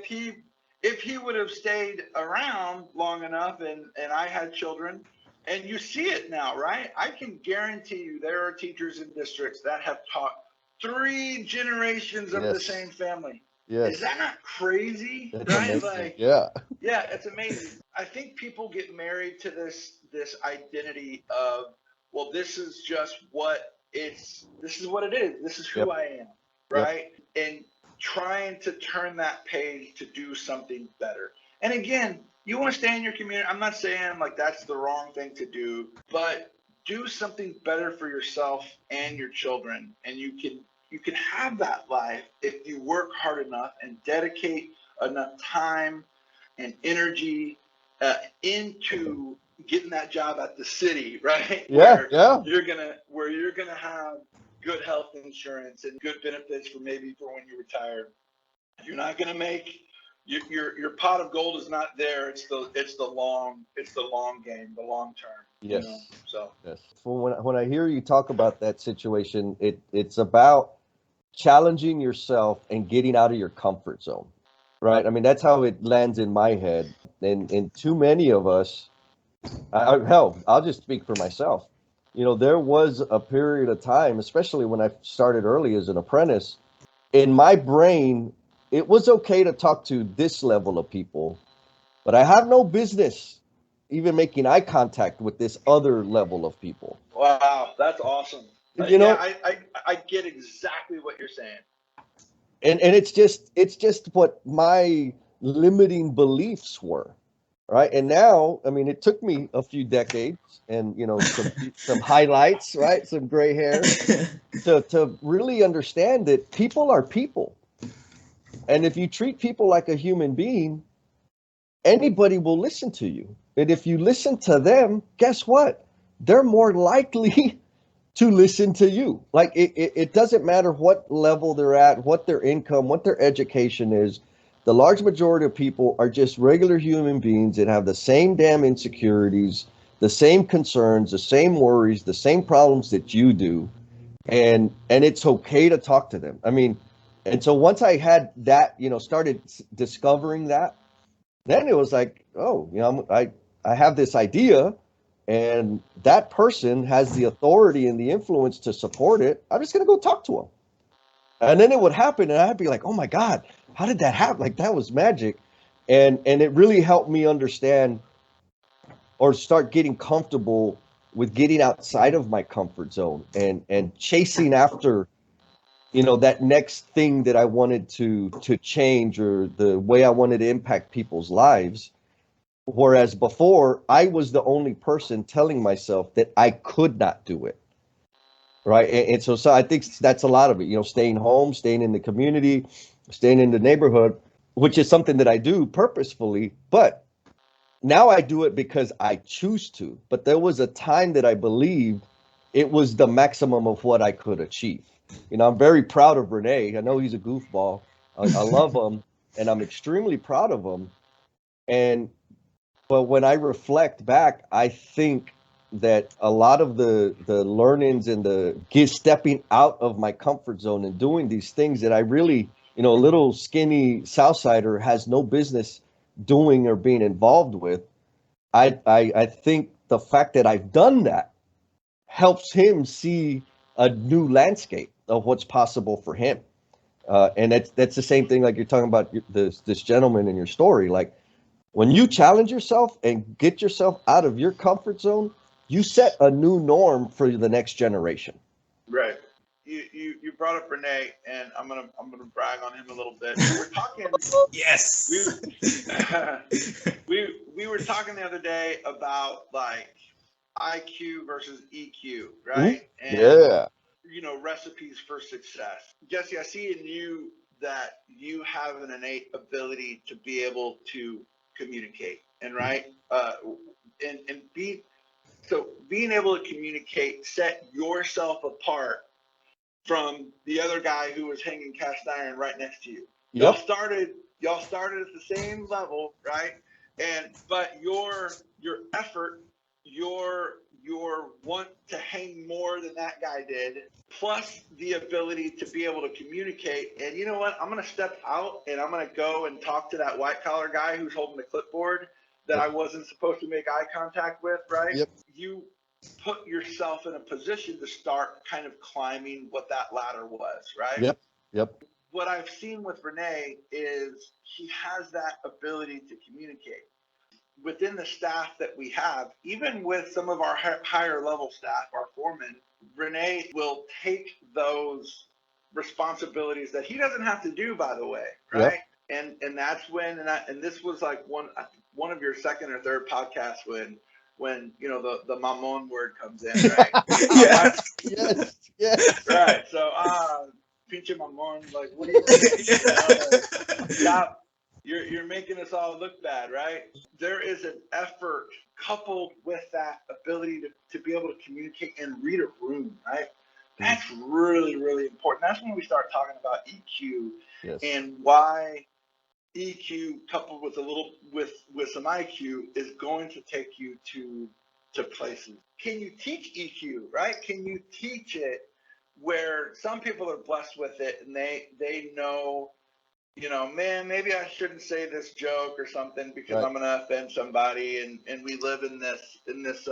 if he would have stayed around long enough, and I had children, and you see it now, right? I can guarantee you there are teachers in districts that have taught 3 generations of the Yes. same family. Yes. Is that not crazy? That's right? amazing. Like, Yeah. yeah, it's amazing. I think people get married to this identity of, well, this is what it is. This is who Yep. I am, right? And trying to turn that page to do something better. And again, you want to stay in your community. I'm not saying like that's the wrong thing to do, but do something better for yourself and your children, and you can have that life if you work hard enough and dedicate enough time and energy into getting that job at the city, right? Yeah. Where Yeah. you're gonna have good health insurance and good benefits for when you retire. You're not gonna make your pot of gold is not there. It's the long game, the long term. Yes. So Yes. Well, when I hear you talk about that situation, it's about challenging yourself and getting out of your comfort zone, right? I mean, that's how it lands in my head. And too many of us, hell, I'll just speak for myself. There was a period of time, especially when I started early as an apprentice, in my brain, it was okay to talk to this level of people, but I have no business even making eye contact with this other level of people. wow, that's awesome. Yeah, I get exactly what you're saying. and it's just what my limiting beliefs were, right? And now, I mean, it took me a few decades and some highlights, right, some gray hair, to really understand that people are people, and if you treat people like a human being, anybody will listen to you. And if you listen to them, guess what? They're more likely to listen to you. Like it doesn't matter what level they're at, what their income, what their education is. The large majority of people are just regular human beings that have the same damn insecurities, the same concerns, the same worries, the same problems that you do. And it's okay to talk to them. I mean, and so once I had that, started discovering that, then it was like, oh, I have this idea, and that person has the authority and the influence to support it. I'm just gonna go talk to him, and then it would happen, and I'd be like, oh my God, how did that happen? Like that was magic, and it really helped me understand or start getting comfortable with getting outside of my comfort zone and chasing after that next thing that I wanted to change, or the way I wanted to impact people's lives. Whereas before, I was the only person telling myself that I could not do it. Right. And so I think that's a lot of it, staying home, staying in the community, staying in the neighborhood, which is something that I do purposefully. But now I do it because I choose to. But there was a time that I believed it was the maximum of what I could achieve. I'm very proud of Rene. I know he's a goofball. I love him, and I'm extremely proud of him. But when I reflect back, I think that a lot of the learnings and stepping out of my comfort zone and doing these things that I really, a little skinny Southsider has no business doing or being involved with. I think the fact that I've done that helps him see a new landscape of what's possible for him. And that's the same thing, like you're talking about this gentleman in your story. Like, when you challenge yourself and get yourself out of your comfort zone, you set a new norm for the next generation. Right. You brought up Rene, and I'm gonna brag on him a little bit. We're talking. Yes. We were talking the other day about like IQ versus EQ, right? Mm-hmm. Yeah. And recipes for success. Jesse, I see in you that you have an innate ability to be able to communicate, and being able to communicate, set yourself apart from the other guy who was hanging cast iron right next to you. Yep. Y'all started at the same level, right? But your effort, your want to hang more than that guy did, plus the ability to be able to communicate. And you know what? I'm going to step out and I'm going to go and talk to that white collar guy who's holding the clipboard that I wasn't supposed to make eye contact with, right? Yep. You put yourself in a position to start kind of climbing what that ladder was, right? Yep. What I've seen with Rene is he has that ability to communicate. Within the staff that we have, even with some of our higher level staff, our foremen, Rene will take those responsibilities that he doesn't have to do, by the way, right? Yep. And that's when, and this was like one of your second or third podcasts when the mamon word comes in, right? Yes. Right. So pinche mamon, like, what are you doing? Stop. You're making us all look bad, right? There is an effort coupled with that ability to be able to communicate and read a room, right? That's really, really important. That's when we start talking about EQ. Yes. And why EQ coupled with with some IQ is going to take you to places. Can you teach EQ, right? Can you teach it where some people are blessed with it and they know, man, maybe I shouldn't say this joke or something because I'm going to offend somebody. And we live in this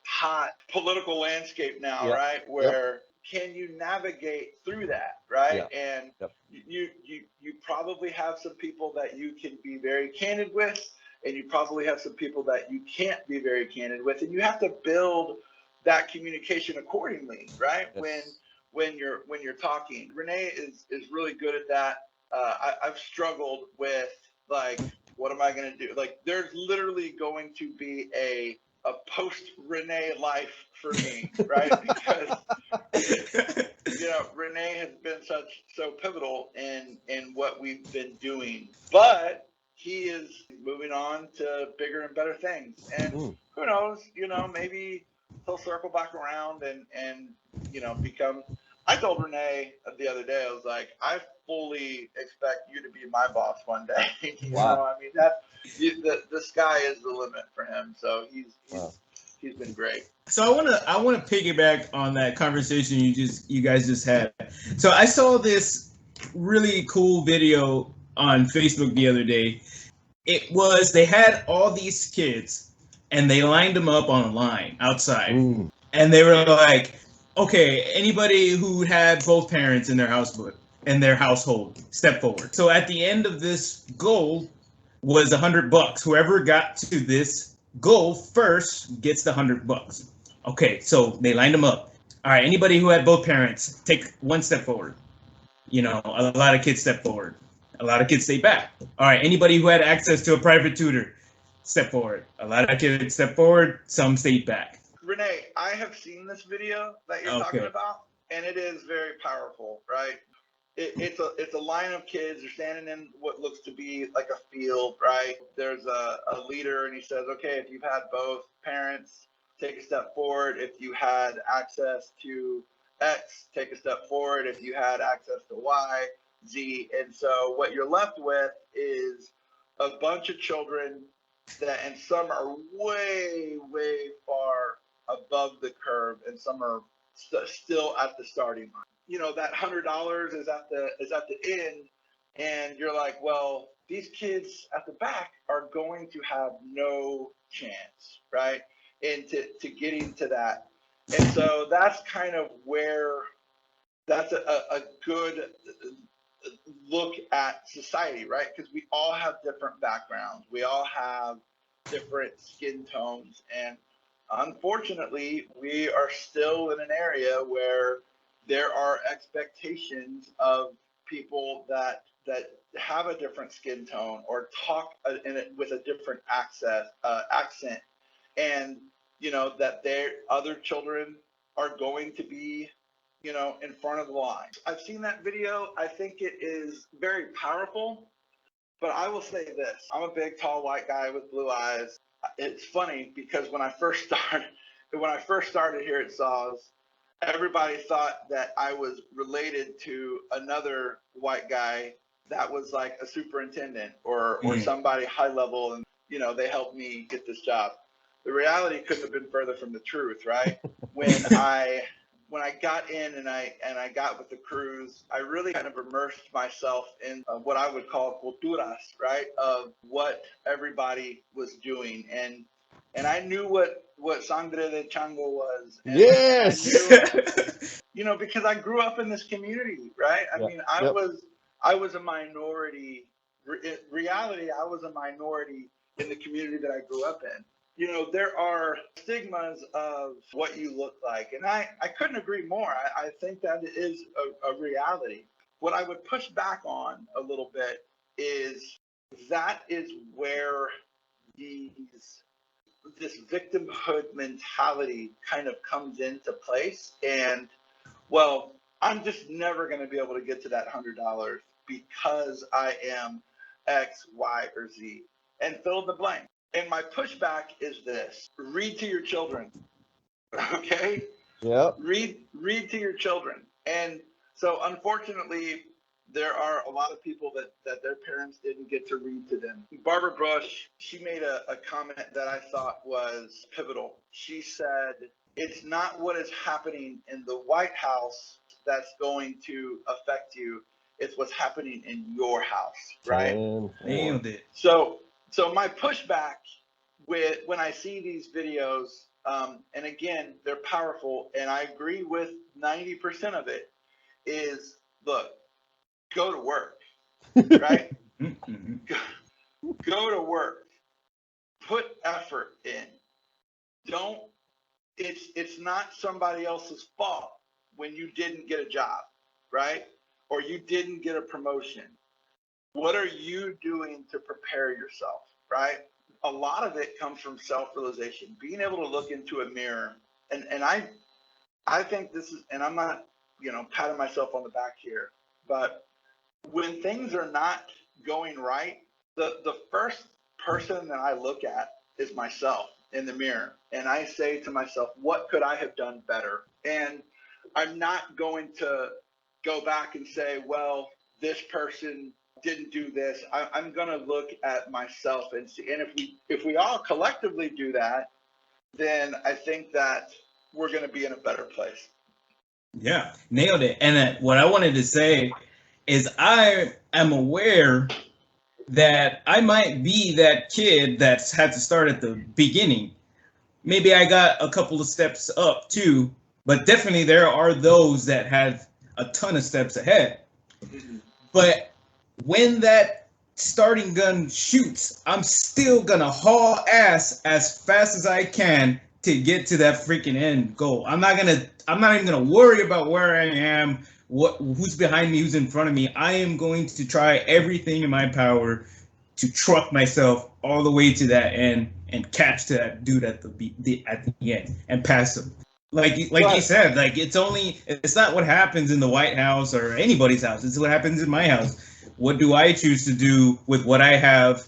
hot political landscape now, right? Where can you navigate through that, right? And you probably have some people that you can be very candid with, and you probably have some people that you can't be very candid with, and you have to build that communication accordingly, right? Yes. When you're talking. Rene is really good at that. I've struggled with, like, what am I going to do? Like, there's literally going to be a post-Rene life for me, right? Because, Rene has been so pivotal in what we've been doing. But he is moving on to bigger and better things. And who knows, maybe he'll circle back around and become... I told Rene the other day, I was like, I fully expect you to be my boss one day. Wow. I mean, the sky is the limit for him. So he's been great. So I want to piggyback on that conversation you guys just had. So I saw this really cool video on Facebook the other day. They had all these kids and they lined them up on a line outside. And they were like, okay, anybody who had both parents in their household, step forward. So at the end of this goal was $100. Whoever got to this goal first gets the $100. Okay, so they lined them up. All right, anybody who had both parents, take one step forward. You know, a lot of kids step forward. A lot of kids stay back. All right, anybody who had access to a private tutor, step forward. A lot of kids step forward, some stayed back. Renee, I have seen this video that you're talking about, and it is very powerful, right? It's a line of kids. They're standing in what looks to be like a field, right? There's a leader, and he says, okay, if you've had both parents, take a step forward. If you had access to X, take a step forward. If you had access to Y, Z. And so what you're left with is a bunch of children and some are way, way far above the curve, and some are still at the starting line. You know, that $100 is at the end, and you're like, well, these kids at the back are going to have no chance, right? To getting to that. And so that's kind of where that's a good look at society, right? Because we all have different backgrounds. We all have different skin tones. And unfortunately, we are still in an area where there are expectations of people that have a different skin tone or talk with a different accent. And, you know, that other children are going to be, you know, in front of the line. I've seen that video. I think it is very powerful, but I will say this. I'm a big, tall, white guy with blue eyes. It's funny because when I first started here at SAWS, everybody thought that I was related to another white guy that was like a superintendent or somebody high level, and, you know, they helped me get this job. The reality couldn't have been further from the truth, right? When I got in and I got with the crews, I really kind of immersed myself in what I would call culturas, right? Of what everybody was doing. And I knew what sangre de chango was. And yes. You know, because I grew up in this community, right? I mean, I was a minority. In reality, I was a minority in the community that I grew up in. You know, there are stigmas of what you look like. And I couldn't agree more. I think that is a reality. What I would push back on a little bit is that is where this victimhood mentality kind of comes into place. And, well, I'm just never going to be able to get to that $100 because I am X, Y, or Z. And fill in the blank. And my pushback is this: read to your children, okay? Yep. Read to your children. And so, unfortunately, there are a lot of people that their parents didn't get to read to them. Barbara Bush, she made a comment that I thought was pivotal. She said, it's not what is happening in the White House that's going to affect you. It's what's happening in your house, right? Nailed it. So my pushback when I see these videos, and again, they're powerful, and I agree with 90% of it, is, look, go to work, right? Go to work. Put effort in. It's not somebody else's fault when you didn't get a job, right? Or you didn't get a promotion. What are you doing to prepare yourself, right? A lot of it comes from self-realization, being able to look into a mirror. And I think this is, and I'm not, you know, patting myself on the back here, but when things are not going right, the first person that I look at is myself in the mirror. And I say to myself, what could I have done better? And I'm not going to go back and say, well, this person didn't do this. I'm going to look at myself and see. And if we all collectively do that, then I think that we're going to be in a better place. Yeah, nailed it. And what I wanted to say is I am aware that I might be that kid that's had to start at the beginning. Maybe I got a couple of steps up too, but definitely there are those that have a ton of steps ahead. Mm-hmm. But when that starting gun shoots, I'm still gonna haul ass as fast as I can to get to that freaking end goal. I'm not even gonna worry about where I am, who's behind me, who's in front of me. I am going to try everything in my power to truck myself all the way to that end and catch to that dude at the end and pass him. Like you said, like it's not what happens in the White House or anybody's house. It's what happens in my house. What do I choose to do with what I have,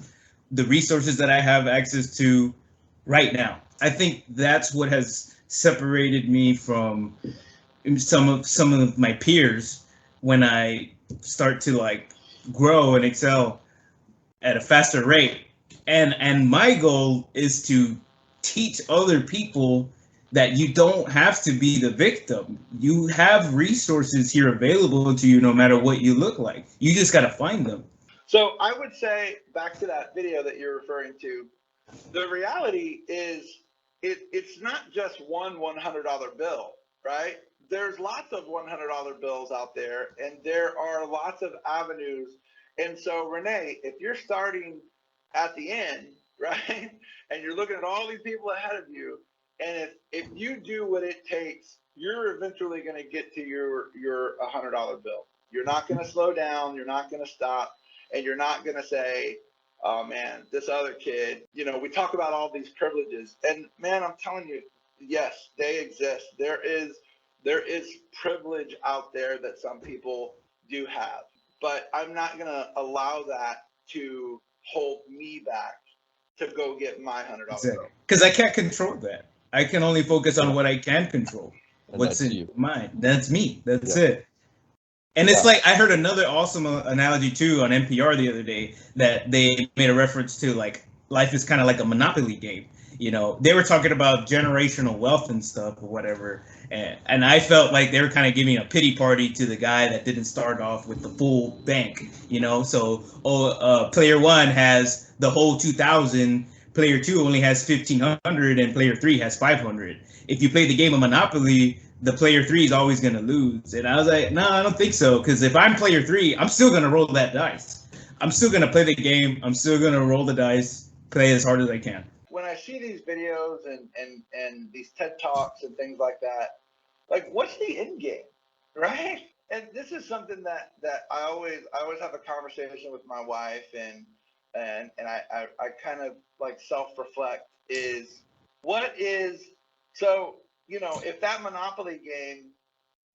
the resources that I have access to right now? I think that's what has separated me from some of my peers when I start to like grow and excel at a faster rate. And my goal is to teach other people that you don't have to be the victim. You have resources here available to you no matter what you look like. You just got to find them. So I would say, back to that video that you're referring to, the reality is it's not just one $100 bill, right? There's lots of $100 bills out there, and there are lots of avenues. And so, Rene, if you're starting at the end, right, and you're looking at all these people ahead of you, and if you do what it takes, you're eventually going to get to your $100 bill. You're not going to slow down. You're not going to stop. And you're not going to say, oh, man, this other kid, you know, we talk about all these privileges. And, man, I'm telling you, yes, they exist. There is privilege out there that some people do have. But I'm not going to allow that to hold me back to go get my $100 bill. Because I can't control that. I can only focus on what I can control. And What's that's in you. mine. That's me. That's Yeah. it. And it's like, I heard another awesome analogy too on NPR the other day that they made a reference to, like, life is kind of like a Monopoly game. You know, they were talking about generational wealth and stuff or whatever. And I felt like they were kind of giving a pity party to the guy that didn't start off with the full bank, you know? So, player one has the whole 2,000, player two only has 1,500, and player three has 500. If you play the game of Monopoly, the player three is always going to lose. And I was like, no, I don't think so. Because if I'm player three, I'm still going to roll that dice. I'm still going to play the game. I'm still going to roll the dice, play as hard as I can. When I see these videos and these TED Talks and things like that, like, what's the end game, right? And this is something that I always have a conversation with my wife, and I kind of like self-reflect is what is, so, you know, if that Monopoly game,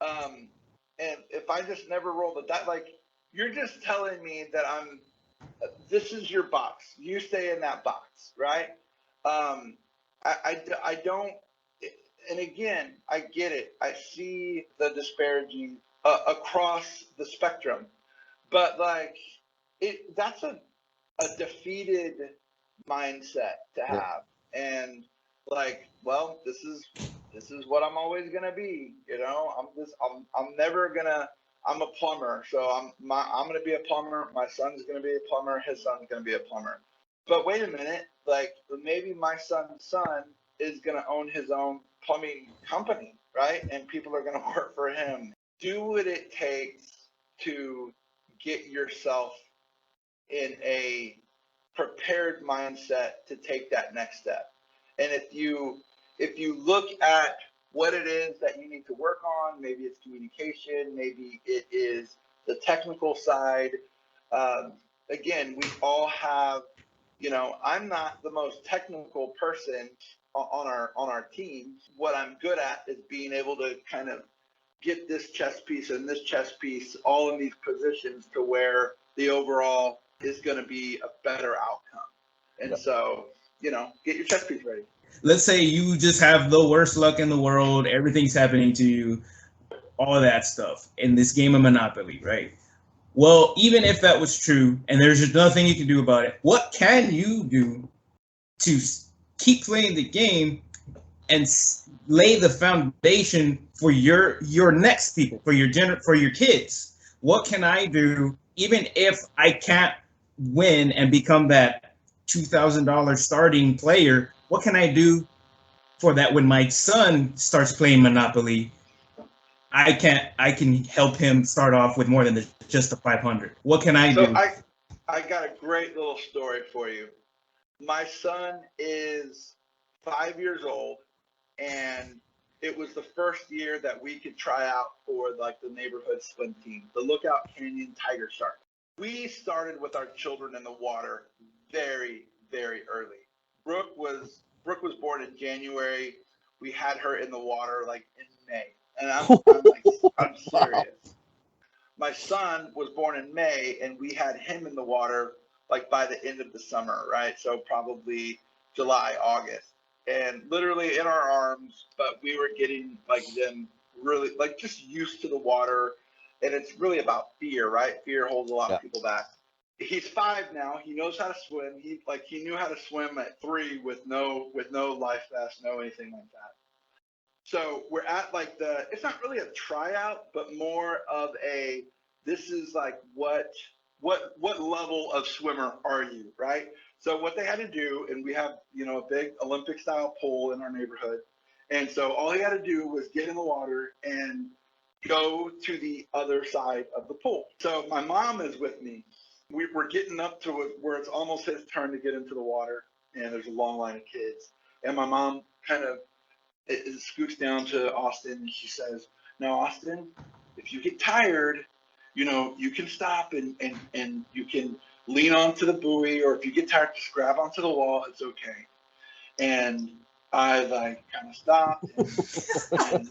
and if I just never roll the dice, like, you're just telling me that this is your box. You stay in that box, right? I don't, and again, I get it. I see the disparity across the spectrum, but like, that's a defeated mindset to have. And like, well, this is what I'm always gonna be. You know, I'm never gonna. I'm a plumber, so I'm gonna be a plumber. My son's gonna be a plumber. His son's gonna be a plumber. But wait a minute, like, maybe my son's son is gonna own his own plumbing company, right? And people are gonna work for him. Do what it takes to get yourself in a prepared mindset to take that next step. And if you look at what it is that you need to work on, maybe it's communication, maybe it is the technical side. Again, we all have, you know, I'm not the most technical person on our team. What I'm good at is being able to kind of get this chess piece and this chess piece all in these positions to where the overall is going to be a better outcome. And so, you know, get your chess piece ready. Let's say you just have the worst luck in the world. Everything's happening to you, all of that stuff in this game of Monopoly, right? Well, even if that was true and there's just nothing you can do about it, what can you do to keep playing the game and lay the foundation for your next people, for your kids? What can I do, even if I can't win and become that $2,000 starting player? What can I do for that when my son starts playing Monopoly? I can help him start off with more than just the 500. What can I do? So I got a great little story for you. My son is 5 years old, and it was the first year that we could try out for like the neighborhood swim team, the Lookout Canyon Tiger Shark. We started with our children in the water very, very early. Brooke was born in January. We had her in the water like in May, and I'm serious. My son was born in May, and we had him in the water like by the end of the summer, right? So probably July, August, and literally in our arms. But we were getting like them really like just used to the water, and it's really about fear, right? Fear holds a lot of people back. He's 5 now. He knows how to swim. He knew how to swim at 3 with no life vest, no anything like that. So we're at like it's not really a tryout, but more of a, this is like what level of swimmer are you, right? So what they had to do, and we have, a big Olympic style pool in our neighborhood. And so all he had to do was get in the water and go to the other side of the pool. So my mom is with me. We're getting up to where it's almost his turn to get into the water, and there's a long line of kids. And my mom kind of scoots down to Austin, and she says, "Now, Austin, if you get tired, you can stop and you can lean onto the buoy, or if you get tired, just grab onto the wall. It's okay." And I kind of stopped, and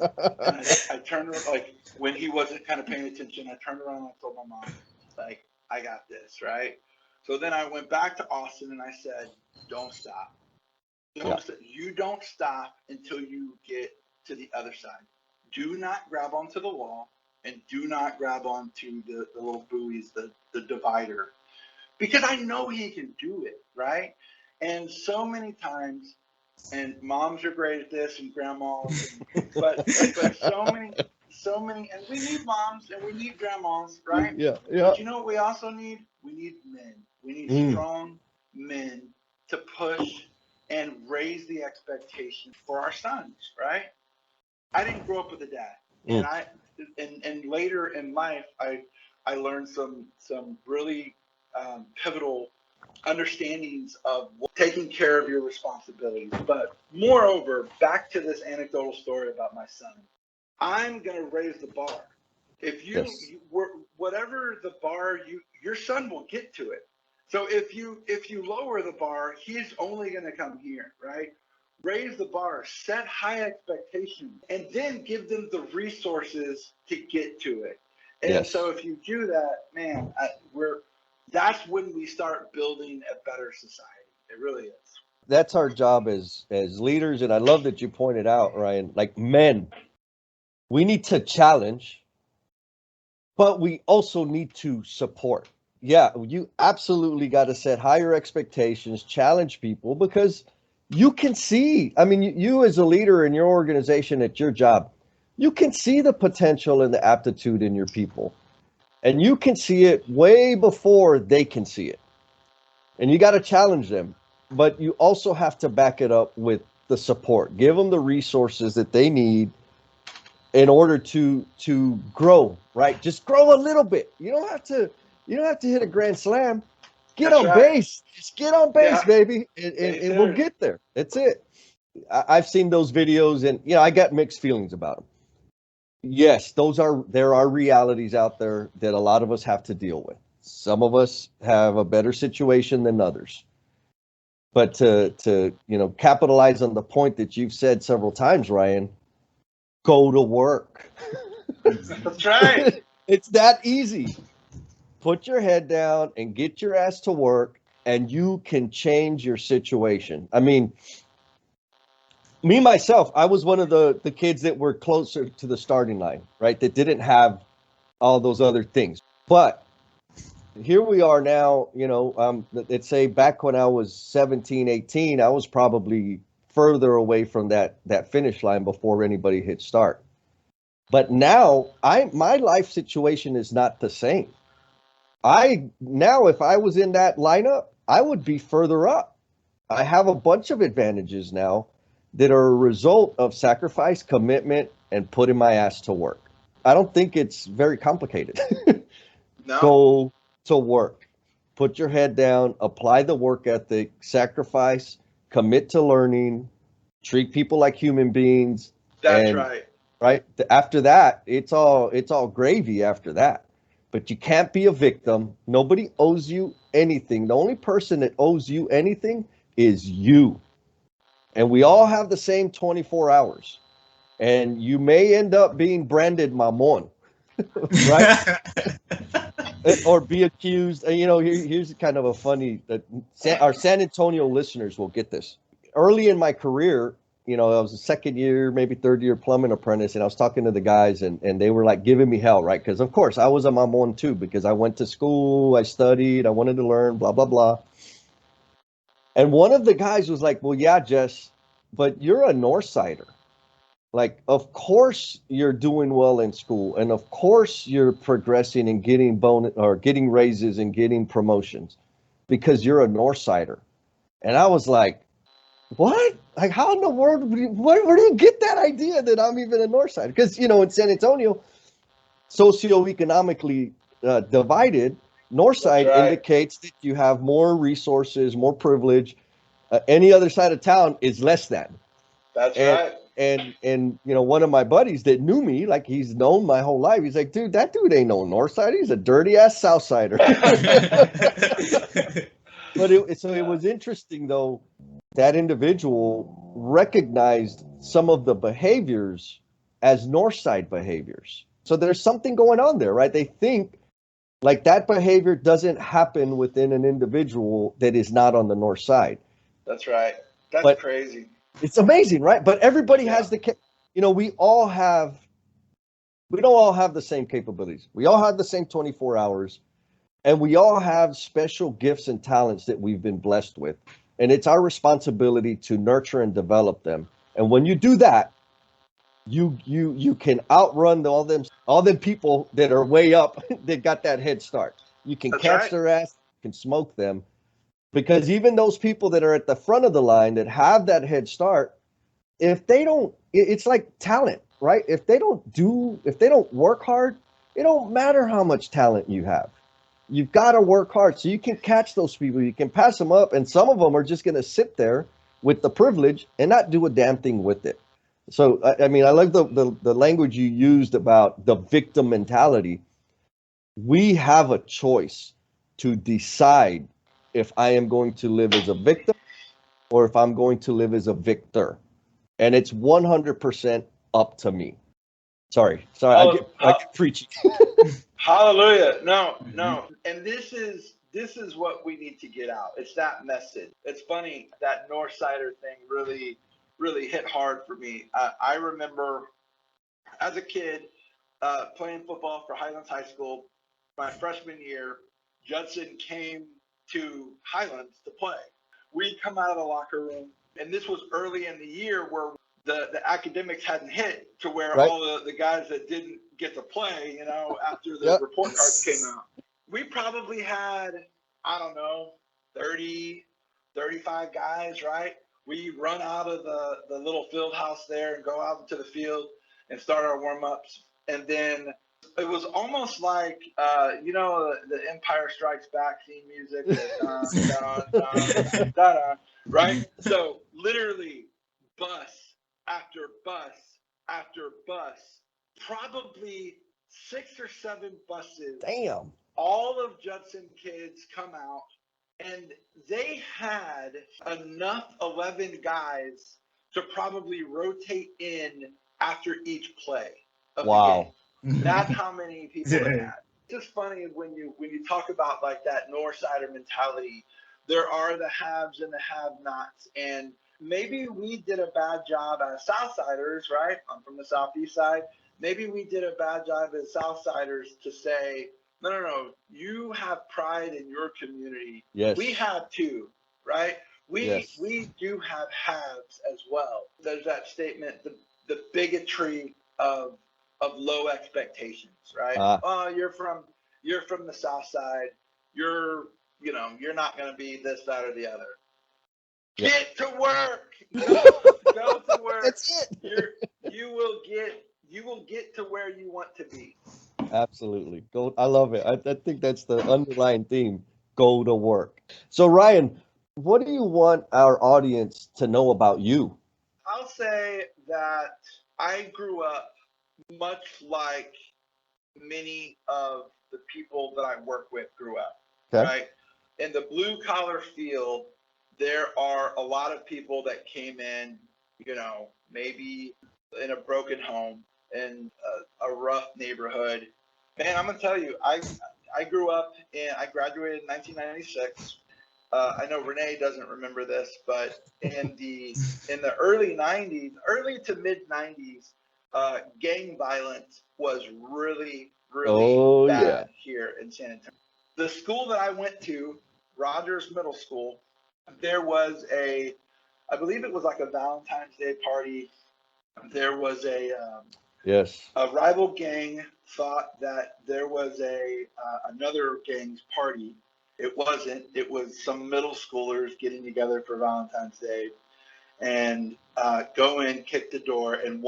I turned around, like when he wasn't kind of paying attention. I turned around and I told my mom, like, "I got this, right?" So then I went back to Austin and I said, "Don't stop. You don't stop until you get to the other side. Do not grab onto the wall, and do not grab onto the little buoys, the divider, because I know he can do it, right?" And so many times, and moms are great at this, and grandmas, but so many, and we need moms and we need grandmas, right? Yeah. But you know what we also need? We need men. We need strong men to push and raise the expectation for our sons, right? I didn't grow up with a dad, and later in life, I learned some really pivotal understandings of taking care of your responsibilities. But moreover, back to this anecdotal story about my son, I'm going to raise the bar. If you whatever the bar, your son will get to it. So if you lower the bar, he's only going to come here, right? Raise the bar, set high expectations, and then give them the resources to get to it. And so if you do that, man, that's when we start building a better society. It really is. That's our job as leaders, and I love that you pointed out, Ryan, like men, we need to challenge, but we also need to support. Yeah, you absolutely got to set higher expectations, challenge people, because you can see, I mean, you as a leader in your organization at your job, you can see the potential and the aptitude in your people. And you can see it way before they can see it. And you got to challenge them. But you also have to back it up with the support. Give them the resources that they need in order to grow, right? Just grow a little bit. You don't have to hit a grand slam. Get on base. Just get on base, baby. And we'll get there. That's it. I've seen those videos, and I got mixed feelings about them. Yes, there are realities out there that a lot of us have to deal with. Some of us have a better situation than others. But to capitalize on the point that you've said several times, Ryan, go to work. That's right. It's that easy. Put your head down and get your ass to work, and you can change your situation. I mean, me, myself, I was one of the kids that were closer to the starting line, right? That didn't have all those other things. But here we are now, let's say back when I was 17, 18, I was probably further away from that finish line before anybody hit start. But now my life situation is not the same. If I was in that lineup, I would be further up. I have a bunch of advantages now that are a result of sacrifice, commitment, and putting my ass to work. I don't think it's very complicated. No. Go to work. Put your head down, apply the work ethic, sacrifice, commit to learning, treat people like human beings. That's And right. right after that, it's all gravy after that. But you can't be a victim. Nobody owes you anything. The only person that owes you anything is you. And we all have the same 24 hours. And you may end up being branded mamon, right? Or be accused. Here's kind of a funny that our San Antonio listeners will get this. Early in my career, I was a second year, maybe third year plumbing apprentice, and I was talking to the guys, and they were like giving me hell, right? Because of course I was a mamon too, because I went to school, I studied, I wanted to learn, blah blah blah. And one of the guys was like, "Well, yeah, Jess, but you're a Northsider. Like, of course you're doing well in school, and of course you're progressing and getting bonus or getting raises and getting promotions because you're a Northsider." And I was like, "What? Like, how in the world? Where do you get that idea that I'm even a Northsider?" Because in San Antonio, socioeconomically divided, Northside right. indicates that you have more resources, more privilege. Any other side of town is less than. That's And right. and one of my buddies that knew me, like he's known my whole life, he's like, "Dude, that dude ain't no Northsider. He's a dirty ass Southsider." But it was interesting though, that individual recognized some of the behaviors as Northside behaviors. So there's something going on there, right? They think like that behavior doesn't happen within an individual that is not on the North Side. That's right. That's But crazy. it's amazing, right? But everybody has we don't all have the same capabilities. We all have the same 24 hours, and we all have special gifts and talents that we've been blessed with. And it's our responsibility to nurture and develop them. And when you do that, you can outrun all them people that are way up that got that head start. You can That's catch right. their ass, you can smoke them. Because even those people that are at the front of the line that have that head start, if they don't, it's like talent, right? If they don't work hard, it don't matter how much talent you have. You've got to work hard so you can catch those people. You can pass them up, and some of them are just going to sit there with the privilege and not do a damn thing with it. So, I mean, I like the language you used about the victim mentality. We have a choice to decide if I am going to live as a victim or if I'm going to live as a victor. And it's 100% up to me. Sorry, I get preachy. Hallelujah. No. And this is what we need to get out. It's that message. It's funny, that Northsider thing really, really hit hard for me. I remember as a kid playing football for Highlands High School. My freshman year, Judson came to Highlands to play. We come out of the locker room, and this was early in the year where the academics hadn't hit to where Right. all the guys that didn't get to play, after the report cards came out. We probably had, I don't know, 30, 35 guys, right? We run out of the little field house there and go out into the field and start our warm-ups. And then it was almost like, the Empire Strikes Back theme music, right? So literally bus after bus after bus, probably 6 or 7 buses. Damn. All of Judson kids come out, and they had enough 11 guys to probably rotate in after each play of the game. That's how many people they had. It's just funny when you talk about like that Northsider mentality. There are the haves and the have-nots, and maybe we did a bad job as Southsiders, right? I'm from the Southeast side. Maybe we did a bad job as Southsiders to say, no, you have pride in your community. Yes. We have too, right? We do have haves as well. There's that statement, the bigotry of low expectations, right? Oh, you're from the South Side. You're not going to be this, that, or the other. Yep. Get to work. Go to work. That's it. You will get to where you want to be. Absolutely. Go. I love it. I think that's the underlying theme. Go to work. So Ryan, what do you want our audience to know about you? I'll say that I grew up much like many of the people that I work with grew up, Okay. right? In the blue collar field, there are a lot of people that came in, maybe in a broken home, in a rough neighborhood. Man, I'm gonna tell you, I grew up I graduated in 1996. I know Rene doesn't remember this, but in the early 90s, early to mid 90s, gang violence was really, really bad here in San Antonio. The school that I went to, Rogers Middle School, there was I believe it was like a Valentine's Day party. There was a rival gang thought that there was another gang's party. It wasn't. It was some middle schoolers getting together for Valentine's Day, and go in, kick the door, and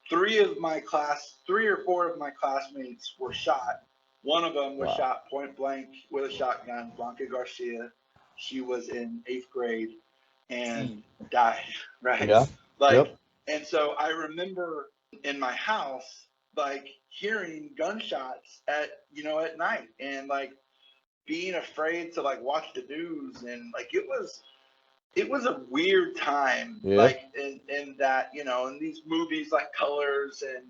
three or four of my classmates were shot. One of them was shot point blank with a shotgun. Blanca Garcia. She was in 8th grade and died. Right. Yeah. And so I remember in my house, hearing gunshots at night, and being afraid to watch the news, and it was a weird time, in that, in these movies like Colors and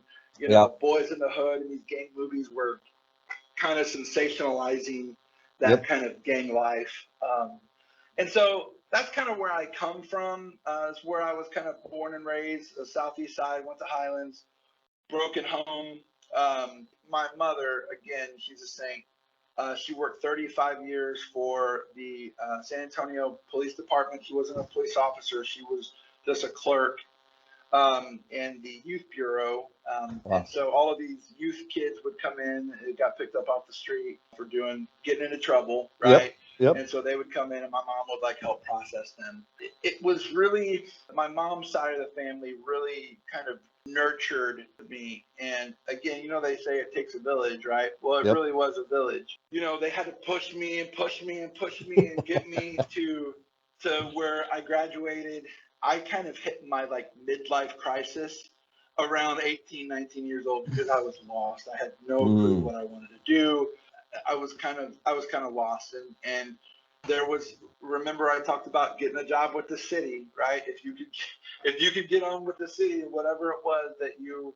Boys in the Hood, and these gang movies were kind of sensationalizing that kind of gang life. And so that's kind of where I come from. It's where I was kind of born and raised, the Southeast side, went to Highlands, broken home. My mother, again, she's a saint. She worked 35 years for the San Antonio Police Department. She wasn't a police officer. She was just a clerk in the youth bureau. And so all of these youth kids would come in. It got picked up off the street for getting into trouble, right? Yep. And so they would come in, and my mom would help process them. It was really, my mom's side of the family really kind of nurtured me. And again, they say it takes a village, right? Well, it really was a village. They had to push me and push me and push me and get me to where I graduated. I kind of hit my midlife crisis around 18, 19 years old, because I was lost. I had no clue what I wanted to do. I was kind of lost, and there was, remember I talked about getting a job with the city, right? If you could get on with the city, whatever it was, that you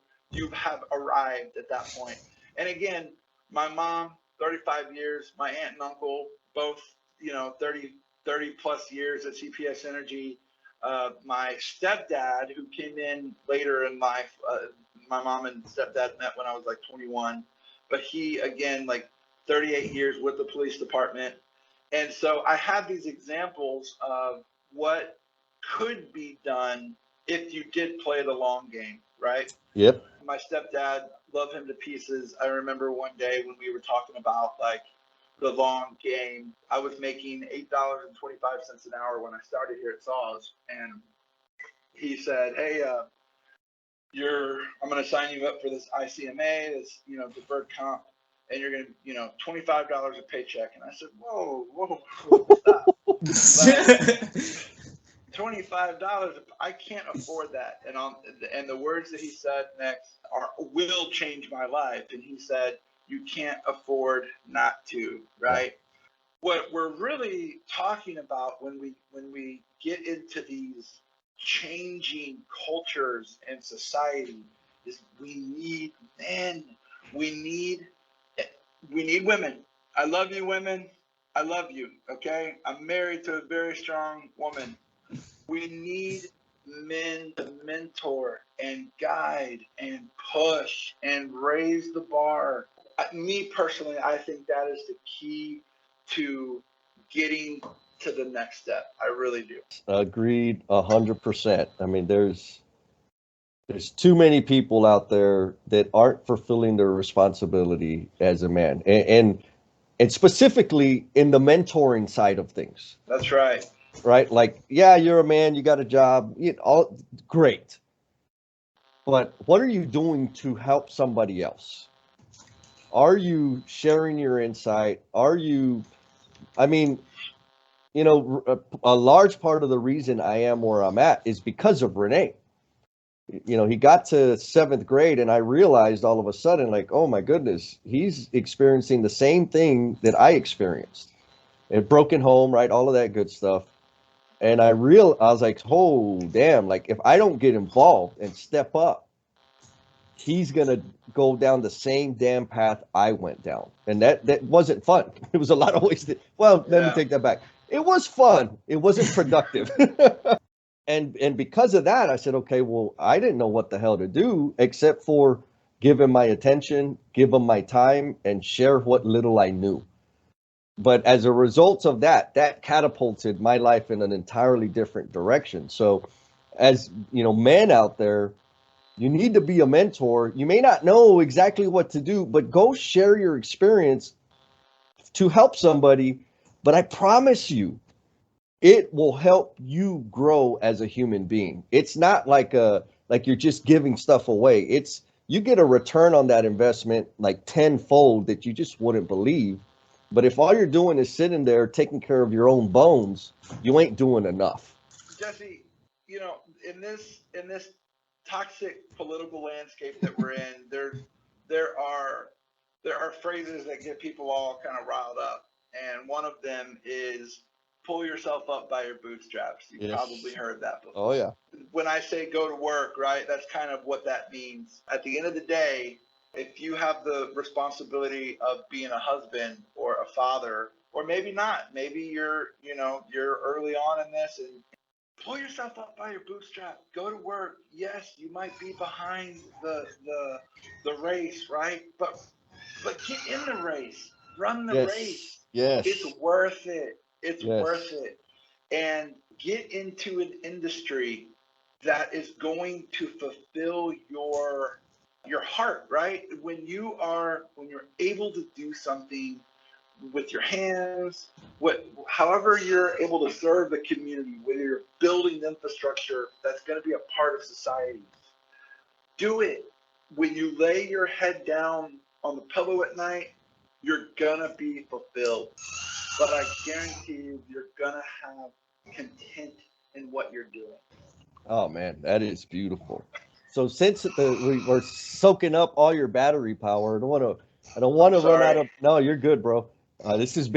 have arrived at that point. And again, my mom, 35 years, my aunt and uncle, both 30 plus years at CPS Energy. My stepdad, who came in later in life, my mom and stepdad met when I was 21, but he, again, 38 years with the police department. And so I have these examples of what could be done if you did play the long game, right? Yep. My stepdad, love him to pieces. I remember one day when we were talking about the long game. I was making $8.25 an hour when I started here at Saws, and he said, "Hey, I'm going to sign you up for this ICMA, this deferred comp, and you're going to $25 a paycheck." And I said, "Whoa, stop." $25, I can't afford that. And the words that he said next will change my life. And he said, "You can't afford not to," right? What we're really talking about when we get into these changing cultures and society is we need men. We need women. I love you, women. I love you. Okay. I'm married to a very strong woman. We need men to mentor and guide and push and raise the bar. Me personally, I think that is the key to getting to the next step. I really do. Agreed 100%. I mean, there's too many people out there that aren't fulfilling their responsibility as a man, and specifically in the mentoring side of things. That's right. Right? Yeah, you're a man, you got a job, all great. But what are you doing to help somebody else? Are you sharing your insight? A large part of the reason I am where I'm at is because of Rene. he got to 7th grade, and I realized all of a sudden, like, oh my goodness, he's experiencing the same thing that I experienced. A broken home, right? All of that good stuff. And I was like, oh damn, like if I don't get involved and step up, he's gonna go down the same damn path I went down. And that wasn't fun. It was a lot of wasted. Well, let me take that back. It was fun. It wasn't productive. And because of that, I said, okay, well, I didn't know what the hell to do except for give him my attention, give him my time, and share what little I knew. But as a result of that catapulted my life in an entirely different direction. So as men out there, you need to be a mentor. You may not know exactly what to do, but go share your experience to help somebody. But I promise you, it will help you grow as a human being. It's not like you're just giving stuff away. It's you get a return on that investment like tenfold that you just wouldn't believe. But if all you're doing is sitting there taking care of your own bones, you ain't doing enough. Jesse, in this toxic political landscape that we're in, there are phrases that get people all kind of riled up, and one of them is pull yourself up by your bootstraps. You've probably heard that before. Oh yeah. When I say go to work, right, that's kind of what that means. At the end of the day, if you have the responsibility of being a husband or a father, or maybe not, maybe you're early on in this, and pull yourself up by your bootstrap. Go to work. Yes, you might be behind the race, right? But get in the race. Run the race. Yes. It's worth it. It's worth it. And get into an industry that is going to fulfill your heart, right? When you're able to do something with your hands, however you're able to serve the community, whether you're building infrastructure that's going to be a part of society, do it. When you lay your head down on the pillow at night, you're gonna be fulfilled. But I guarantee you're gonna have content in what you're doing. Oh man, that is beautiful. So since we're soaking up all your battery power, I don't want to run out of. No, you're good, bro. This has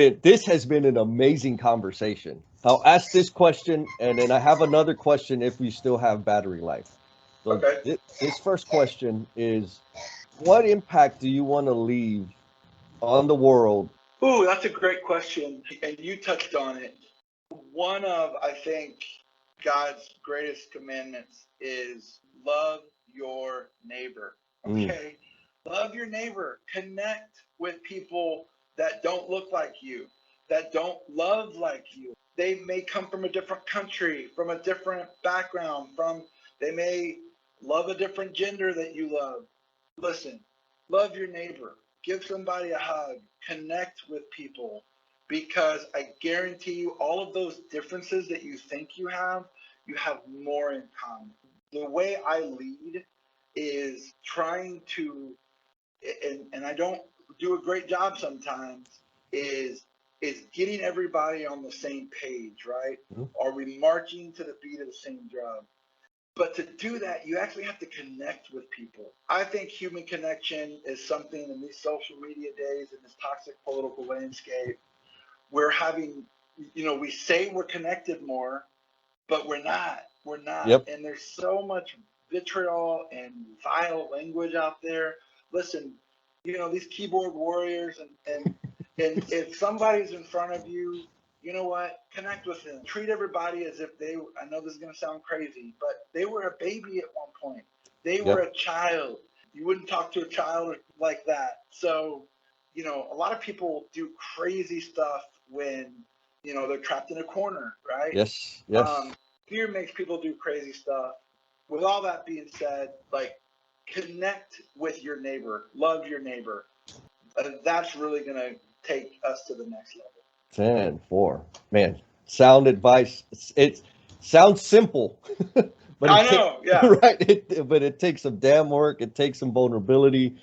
been an amazing conversation. I'll ask this question, and then I have another question if we still have battery life. So okay. This first question is, what impact do you want to leave on the world? Ooh, that's a great question, and you touched on it. One of, I think, God's greatest commandments is love your neighbor. Okay? Love your neighbor. Connect with people that don't look like you, that don't love like you. They may come from a different country, from a different background, they may love a different gender that you love. Listen, love your neighbor. Give somebody a hug. Connect with people. Because I guarantee you, all of those differences that you think you have more in common. The way I lead is trying to, and I don't do a great job sometimes, is getting everybody on the same page, right? Are we marching to the beat of the same drum? But to do that, you actually have to connect with people. I think human connection is something in these social media days, in this toxic political landscape, we're having, we say we're connected more, but we're not. We're not. Yep. And there's so much vitriol and vile language out there. Listen, these keyboard warriors, and if somebody's in front of you, you know what? Connect with them. Treat everybody as if I know this is going to sound crazy, but they were a baby at one point. They were a child. You wouldn't talk to a child like that. So, a lot of people do crazy stuff when, they're trapped in a corner, right? Yes. Fear makes people do crazy stuff. With all that being said, connect with your neighbor, love your neighbor. That's really going to take us to the next level. 10-4. Man, sound advice. It sounds simple. But I know, yeah. Right. But it takes some damn work. It takes some vulnerability,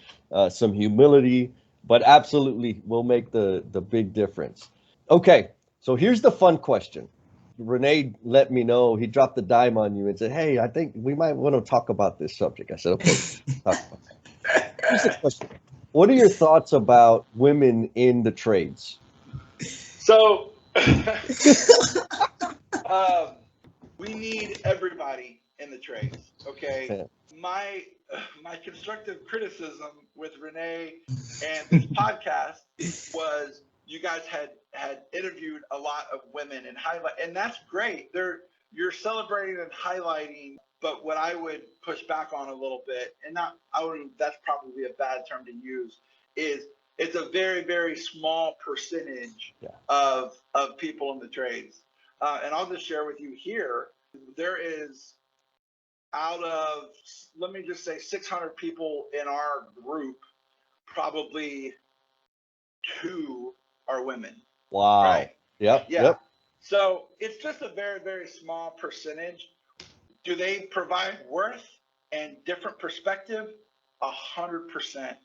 some humility, but absolutely will make the big difference. Okay, so here's the fun question. Rene let me know, he dropped the dime on you and said, hey, I think we might want to talk about this subject. I said, okay, talk about it. Here's the question. What are your thoughts about women in the trades? So, we need everybody in the trades. Okay. My constructive criticism with Rene and this podcast was you guys had interviewed a lot of women and and that's great. You're celebrating and highlighting. But what I would push back on a little bit, and that's probably a bad term to use, is it's a very, very small percentage of people in the trades. And I'll just share with you here, there is out of, let me just say 600 people in our group, probably 2 are women. Wow. Right? Yep. Yeah. Yep. So it's just a very, very small percentage. Do they provide worth and different perspective? 100%.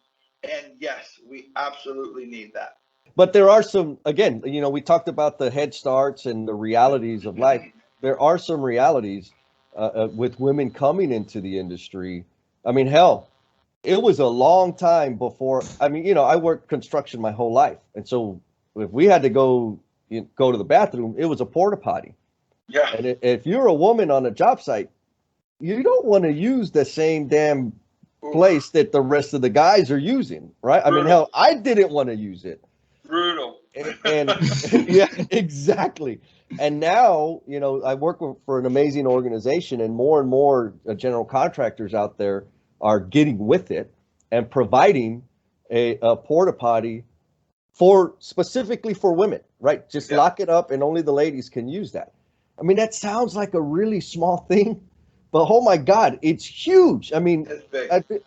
And yes, we absolutely need that. But there are some, again, we talked about the head starts and the realities of life. There are some realities with women coming into the industry. I mean, hell, it was a long time before. I mean, I worked construction my whole life. And so if we had to go to the bathroom, it was a porta potty. Yeah. And if you're a woman on a job site, you don't want to use the same damn place that the rest of the guys are using, right? I mean, hell, I didn't want to use it. Brutal. And yeah, exactly. And now, I work for an amazing organization, and more general contractors out there are getting with it and providing a porta potty specifically for women, right? Just lock it up and only the ladies can use that. I mean, that sounds like a really small thing, but oh my God, it's huge. I mean,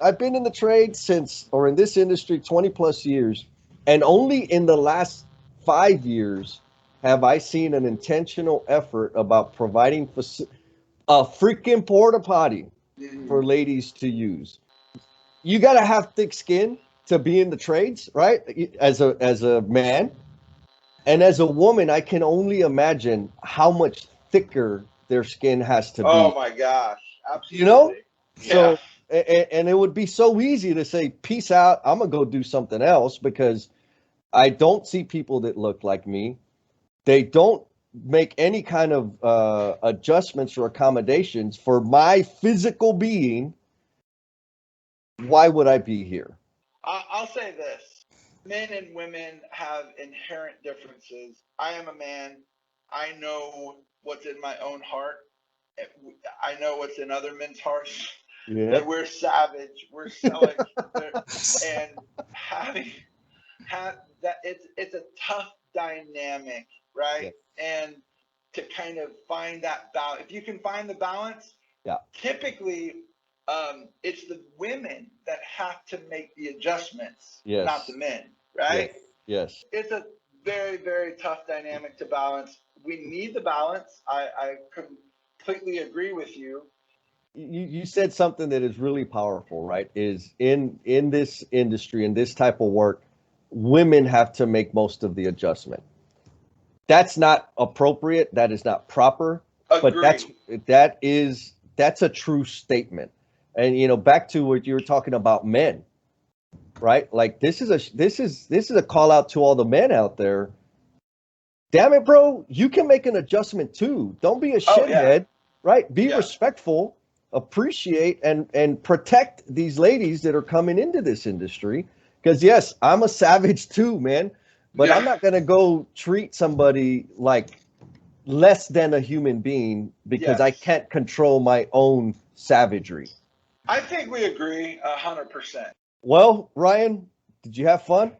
I've been in the trade in this industry 20 plus years, and only in the last 5 years have I seen an intentional effort about providing a freaking porta potty for ladies to use. You got to have thick skin to be in the trades, right? As a man. And as a woman, I can only imagine how much thicker their skin has to be. Oh my gosh. Absolutely. So, and it would be so easy to say, peace out, I'm going to go do something else, because I don't see people that look like me. They don't make any kind of adjustments or accommodations for my physical being. Why would I be here? I'll say this. Men and women have inherent differences. I am a man. I know what's in my own heart. I know what's in other men's hearts. Yeah. That we're savage. We're selling. And that it's a tough dynamic, right? Yeah. And to kind of find that balance. If you can find the balance, typically it's the women that have to make the adjustments, not the men, right? Yes. It's a very, very tough dynamic to balance. We need the balance. I completely agree with you. You said something that is really powerful, right? Is in this industry, in this type of work, women have to make most of the adjustment. That's not appropriate. That is not proper. Agreed. But that's a true statement. And back to what you were talking about, men, right? Like this is a call out to all the men out there. Damn it, bro! You can make an adjustment too. Don't be a shithead, right? Be respectful, appreciate, and protect these ladies that are coming into this industry. Because yes, I'm a savage too, man. But I'm not gonna go treat somebody like less than a human being because I can't control my own savagery. I think we agree 100%. Well, Ryan, did you have fun?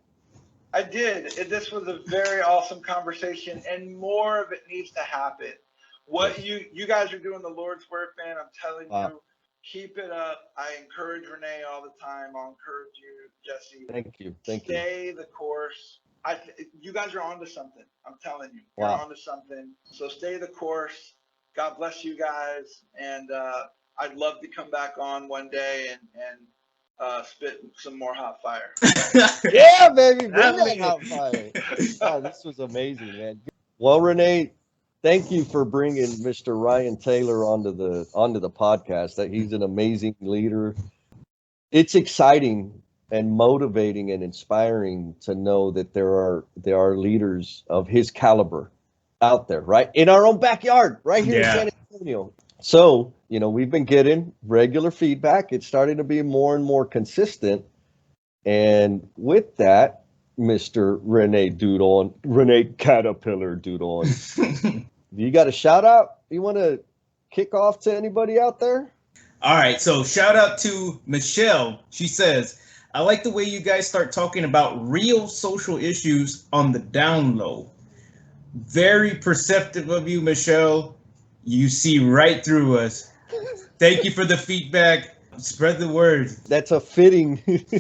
I did. This was a very awesome conversation, and more of it needs to happen. What you guys are doing the Lord's work, man. I'm telling you, keep it up. I encourage Rene all the time. I'll encourage you, Jesse. Thank you. Stay the course. You guys are onto something. I'm telling you, you're onto something. So stay the course. God bless you guys, and I'd love to come back on one day and spit some more hot fire. Yeah, baby, bring that hot fire. Oh, this was amazing, man. Well, Rene, Thank you for bringing Mr. Ryan Taylor onto the podcast. That he's an amazing leader. It's exciting and motivating and inspiring to know that there are leaders of his caliber out there, right? In our own backyard, right here in San Antonio. So, we've been getting regular feedback. It's starting to be more and more consistent. And with that, Mr. Rene Duron, Rene Caterpillar Duron, you got a shout out you want to kick off to anybody out there? All right, so shout out to Michelle. She says, I like the way you guys start talking about real social issues on the down low. Very perceptive of you, Michelle. You see right through us. Thank you for the feedback. Spread the word. That's a fitting